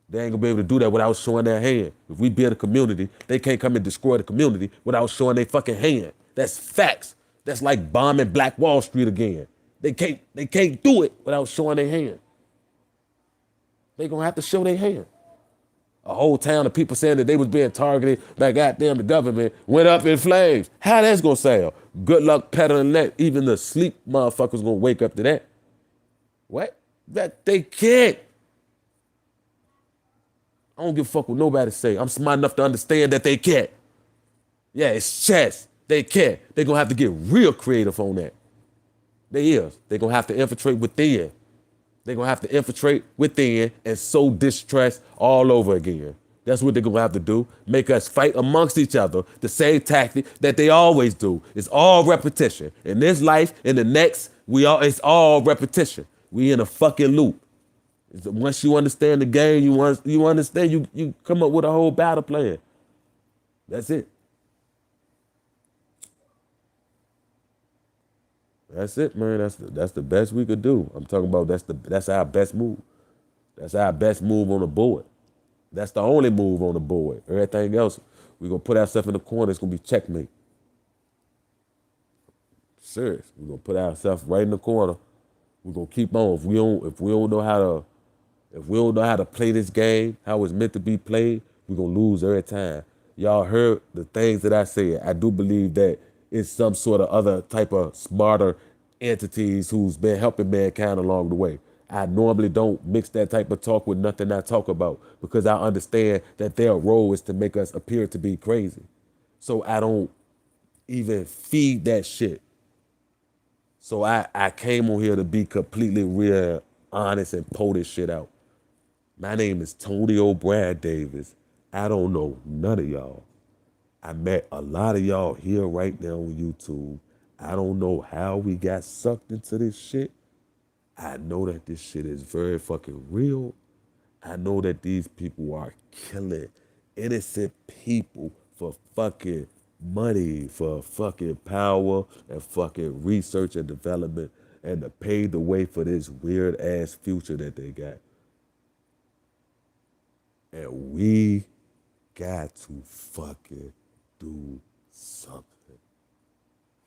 They ain't gonna be able to do that without showing their hand. If we build a community, they can't come and destroy the community without showing their fucking hand. That's facts. That's like bombing Black Wall Street again. They can't do it without showing their hand. They gonna have to show their hand. A whole town of people saying that they was being targeted by goddamn the government went up in flames. How that's gonna sound? Good luck peddling that. Even the sleep motherfuckers gonna wake up to that. What? That they can't. I don't give a fuck what nobody say. I'm smart enough to understand that they can't. Yeah, it's chess. They can't. They're going to have to get real creative on that. They is. They're going to have to infiltrate within. They're going to have to infiltrate within and sow distrust all over again. That's what they're going to have to do. Make us fight amongst each other. The same tactic that they always do. It's all repetition. In this life, in the next, it's all repetition. We in a fucking loop. Once you understand the game, you understand, you come up with a whole battle plan. That's it. That's it, man. That's the best we could do. I'm talking about that's our best move. That's our best move on the board. That's the only move on the board. Everything else, we're gonna put ourselves in the corner, it's gonna be checkmate. Serious. We're gonna put ourselves right in the corner. We're gonna keep on. If we don't know how to play this game, how it's meant to be played, we're going to lose every time. Y'all heard the things that I said. I do believe that it's some sort of other type of smarter entities who's been helping mankind along the way. I normally don't mix that type of talk with nothing I talk about because I understand that their role is to make us appear to be crazy. So I don't even feed that shit. So I came on here to be completely real, honest, and pull this shit out. My name is Tony O'Brien Davis. I don't know none of y'all. I met a lot of y'all here right now on YouTube. I don't know how we got sucked into this shit. I know that this shit is very fucking real. I know that these people are killing innocent people for fucking money, for fucking power, and fucking research and development, and to pave the way for this weird ass future that they got. And we got to fucking do something.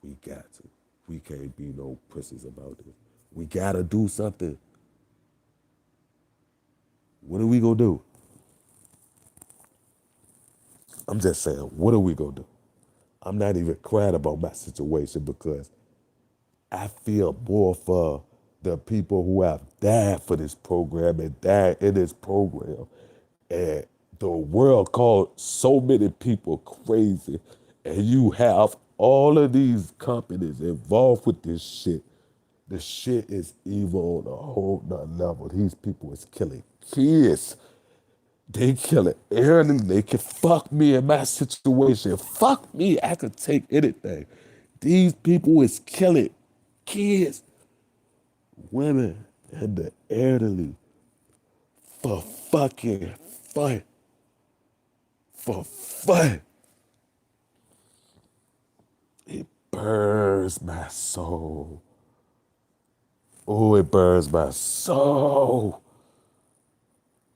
We got to. We can't be no pussies about this. We gotta do something. What are we gonna do? I'm just saying, what are we gonna do? I'm not even crying about my situation because I feel more for the people who have died for this program and died in this program. And the world called so many people crazy. And you have all of these companies involved with this shit. The shit is evil on a whole nother level. These people is killing kids. They killing early. They can fuck me in my situation. Fuck me. I could take anything. These people is killing kids, women, and the elderly for fucking fun. For fun. It burns my soul. Oh, it burns my soul.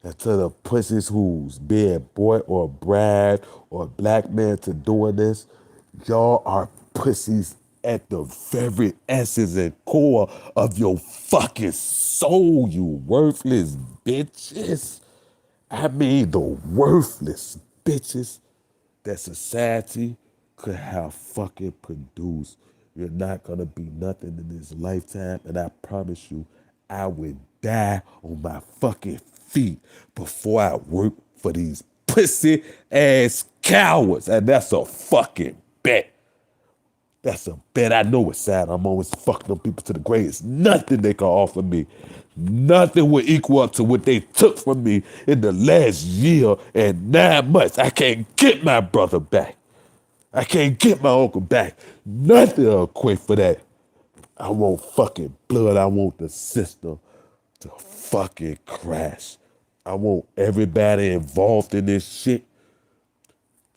And to the pussies who's being boy or bride or black man to doing this, y'all are pussies at the very essence and core of your fucking soul, you worthless bitches. I mean the worthless bitches that society could have fucking produced. You're not gonna be nothing in this lifetime, and I promise you, I would die on my fucking feet before I work for these pussy ass cowards, and that's a fucking bet. That's a bet. I know it's sad. I'm always fucking them people to the grave. It's nothing they can offer me. Nothing will equal up to what they took from me in the last year and 9 months. I can't get my brother back. I can't get my uncle back. Nothing will equate for that. I want fucking blood. I want the system to fucking crash. I want everybody involved in this shit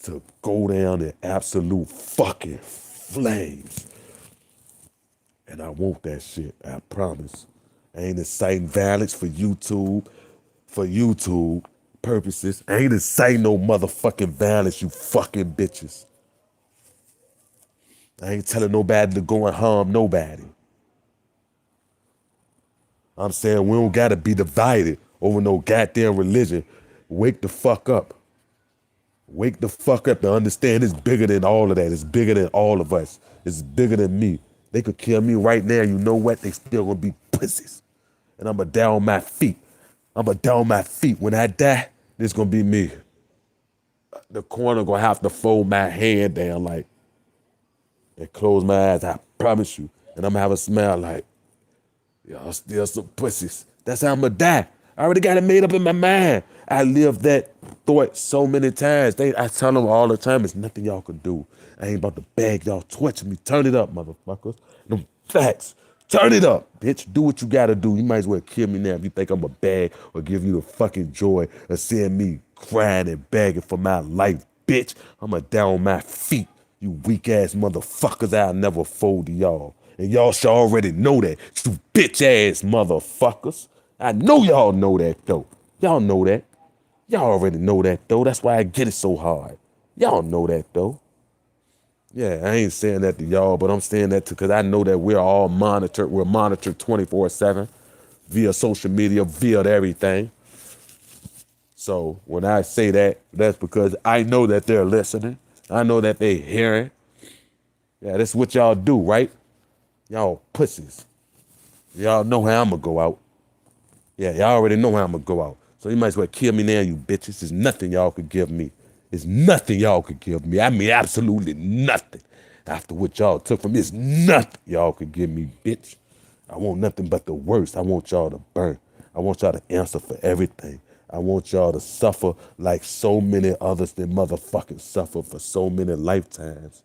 to go down in absolute fucking flames. And I want that shit, I promise. I ain't inciting violence for YouTube purposes. I ain't inciting no motherfucking violence, you fucking bitches. I ain't telling nobody to go and harm nobody. I'm saying we don't gotta be divided over no goddamn religion. Wake the fuck up. Wake the fuck up to understand it's bigger than all of that. It's bigger than all of us. It's bigger than me. They could kill me right now. You know what? They still gonna be pussies. And I'ma die on my feet. I'ma die on my feet. When I die, this gonna be me. The corner gonna have to fold my hand down like and close my eyes. I promise you. And I'm gonna have a smile like, y'all still some pussies. That's how I'm gonna die. I already got it made up in my mind. I lived that thought so many times. I tell them all the time, it's nothing y'all can do. I ain't about to beg y'all torture me. Turn it up, motherfuckers. Them facts. Turn it up, bitch. Do what you gotta do. You might as well kill me now if you think I'm a bag or give you the fucking joy of seeing me crying and begging for my life, bitch. I'ma down on my feet. You weak ass motherfuckers, I'll never fold to y'all. And y'all should already know that, you bitch ass motherfuckers. I know y'all know that though. Y'all know that. Y'all already know that though. That's why I get it so hard. Y'all know that though. Yeah, I ain't saying that to y'all, but I'm saying that because I know that we're all monitored. We're monitored 24/7 via social media, via everything. So when I say that, that's because I know that they're listening. I know that they hearing. Yeah, that's what y'all do, right? Y'all pussies. Y'all know how I'm gonna go out. Yeah, y'all already know how I'm gonna go out. So you might as well kill me now, you bitches. There's nothing y'all could give me. There's nothing y'all could give me. I mean, absolutely nothing. After what y'all took from me, it's nothing y'all could give me, bitch. I want nothing but the worst. I want y'all to burn. I want y'all to answer for everything. I want y'all to suffer like so many others that motherfucking suffer for so many lifetimes.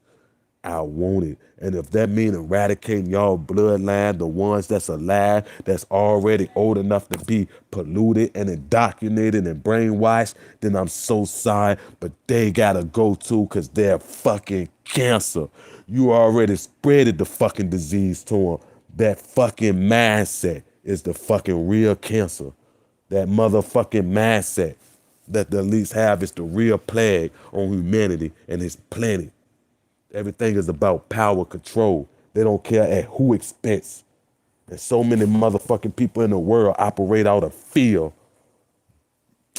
I want it. And if that means eradicating y'all bloodline, the ones that's alive, that's already old enough to be polluted and indoctrinated and brainwashed, then I'm so sorry, but they gotta go too because they're fucking cancer. You already spreaded the fucking disease to them. That fucking mindset is the fucking real cancer. That motherfucking mindset that the elites have is the real plague on humanity and his planet. Everything is about power control. They don't care at who expense. And so many motherfucking people in the world operate out of fear.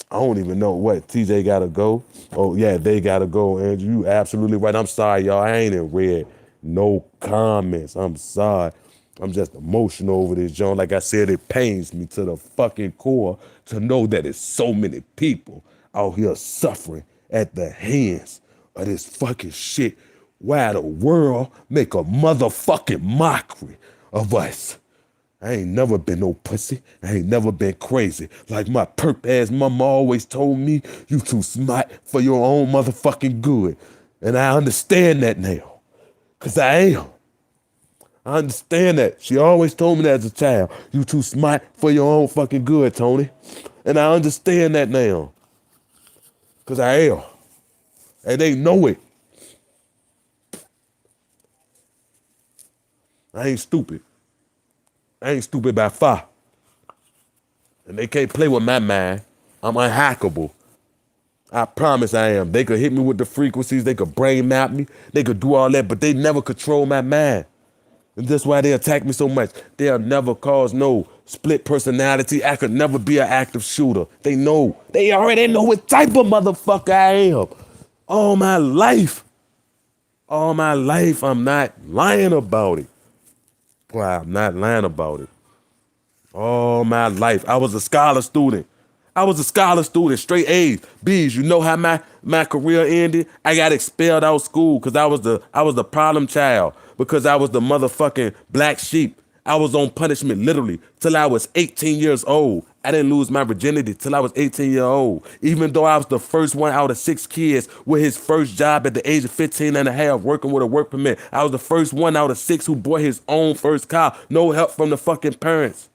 I don't even know what. TJ gotta go. Oh yeah, they gotta go. Andrew, you absolutely right. I'm sorry, y'all. I ain't in red. No comments. I'm sorry. I'm just emotional over this, John. Like I said, it pains me to the fucking core to know that it's so many people out here suffering at the hands of this fucking shit. Why the world make a motherfucking mockery of us? I ain't never been no pussy. I ain't never been crazy. Like my perp ass mama always told me, you too smart for your own motherfucking good. And I understand that now. Cause I am. I understand that. She always told me that as a child. You too smart for your own fucking good, Tony. And I understand that now. Cause I am. And they know it. I ain't stupid. I ain't stupid by far. And they can't play with my mind. I'm unhackable. I promise I am. They could hit me with the frequencies. They could brain map me. They could do all that, but they never control my mind. And that's why they attack me so much. They'll never cause no split personality. I could never be an active shooter. They know. They already know what type of motherfucker I am. All my life. All my life, I'm not lying about it. Why, I'm not lying about it. All my life. I was a scholar student. I was a scholar student, straight A's, B's. You know how my career ended? I got expelled out of school because I was the problem child, because I was the motherfucking black sheep. I was on punishment literally till I was 18 years old. I didn't lose my virginity till I was 18 years old. Even though I was the first one out of 6 kids with his first job at the age of 15 and a half, working with a work permit. I was the first one out of 6 who bought his own first car. No help from the fucking parents.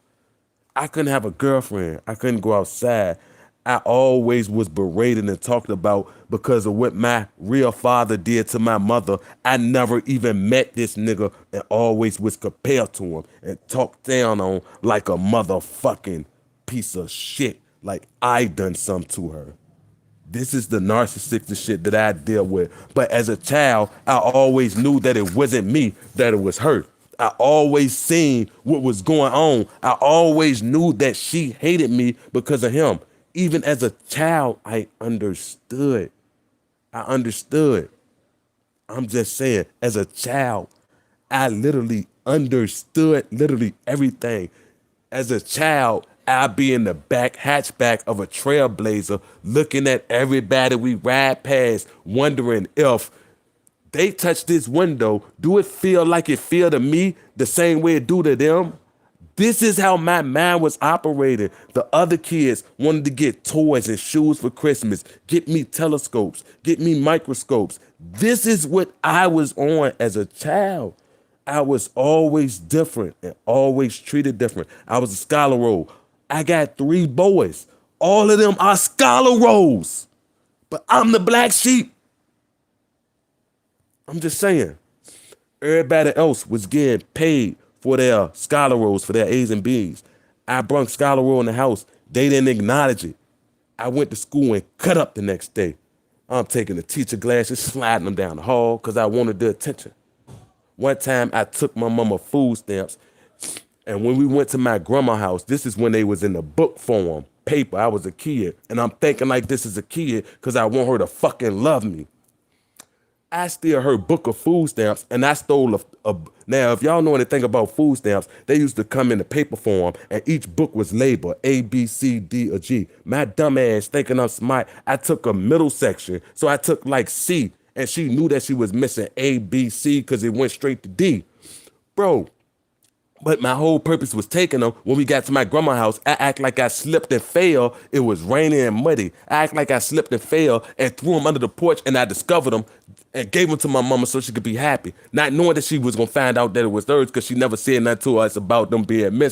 I couldn't have a girlfriend. I couldn't go outside. I always was berated and talked about because of what my real father did to my mother. I never even met this nigga and always was compared to him and talked down on like a motherfucking piece of shit. Like I done something to her. This is the narcissistic shit that I deal with. But as a child, I always knew that it wasn't me, that it was her. I always seen what was going on. I always knew that she hated me because of him. Even as a child, I understood. I understood. I'm just saying, as a child, I literally understood literally everything. As a child, I'd be in the back hatchback of a Trailblazer looking at everybody we ride past, wondering if they touch this window, do it feel like it feel to me the same way it do to them? This is how my mind was operating. The other kids wanted to get toys and shoes for Christmas, get me telescopes, get me microscopes. This is what I was on as a child. I was always different and always treated different. I was a scholar roll. I got 3 boys. All of them are scholar rolls, but I'm the black sheep. I'm just saying. Everybody else was getting paid for their scholar rolls, for their A's and B's. I brung scholar roll in the house. They didn't acknowledge it. I went to school and cut up the next day. I'm taking the teacher glasses, sliding them down the hall because I wanted the attention. One time I took my mama food stamps, and when we went to my grandma's house, this is when they was in the book form, paper. I was a kid, and I'm thinking like this is a kid because I want her to fucking love me. I steal her book of food stamps, and I stole a. Now, if y'all know anything about food stamps, they used to come in the paper form, and each book was labeled A, B, C, D, or G. My dumb ass, thinking I'm smart, I took a middle section, so I took like C, and she knew that she was missing A, B, C, because it went straight to D. Bro, but my whole purpose was taking them. When we got to my grandma's house, I act like I slipped and fell. It was raining and muddy. I act like I slipped and fell and threw them under the porch, and I discovered them and gave them to my mama so she could be happy. Not knowing that she was going to find out that it was hers because she never said nothing to us about them being missing.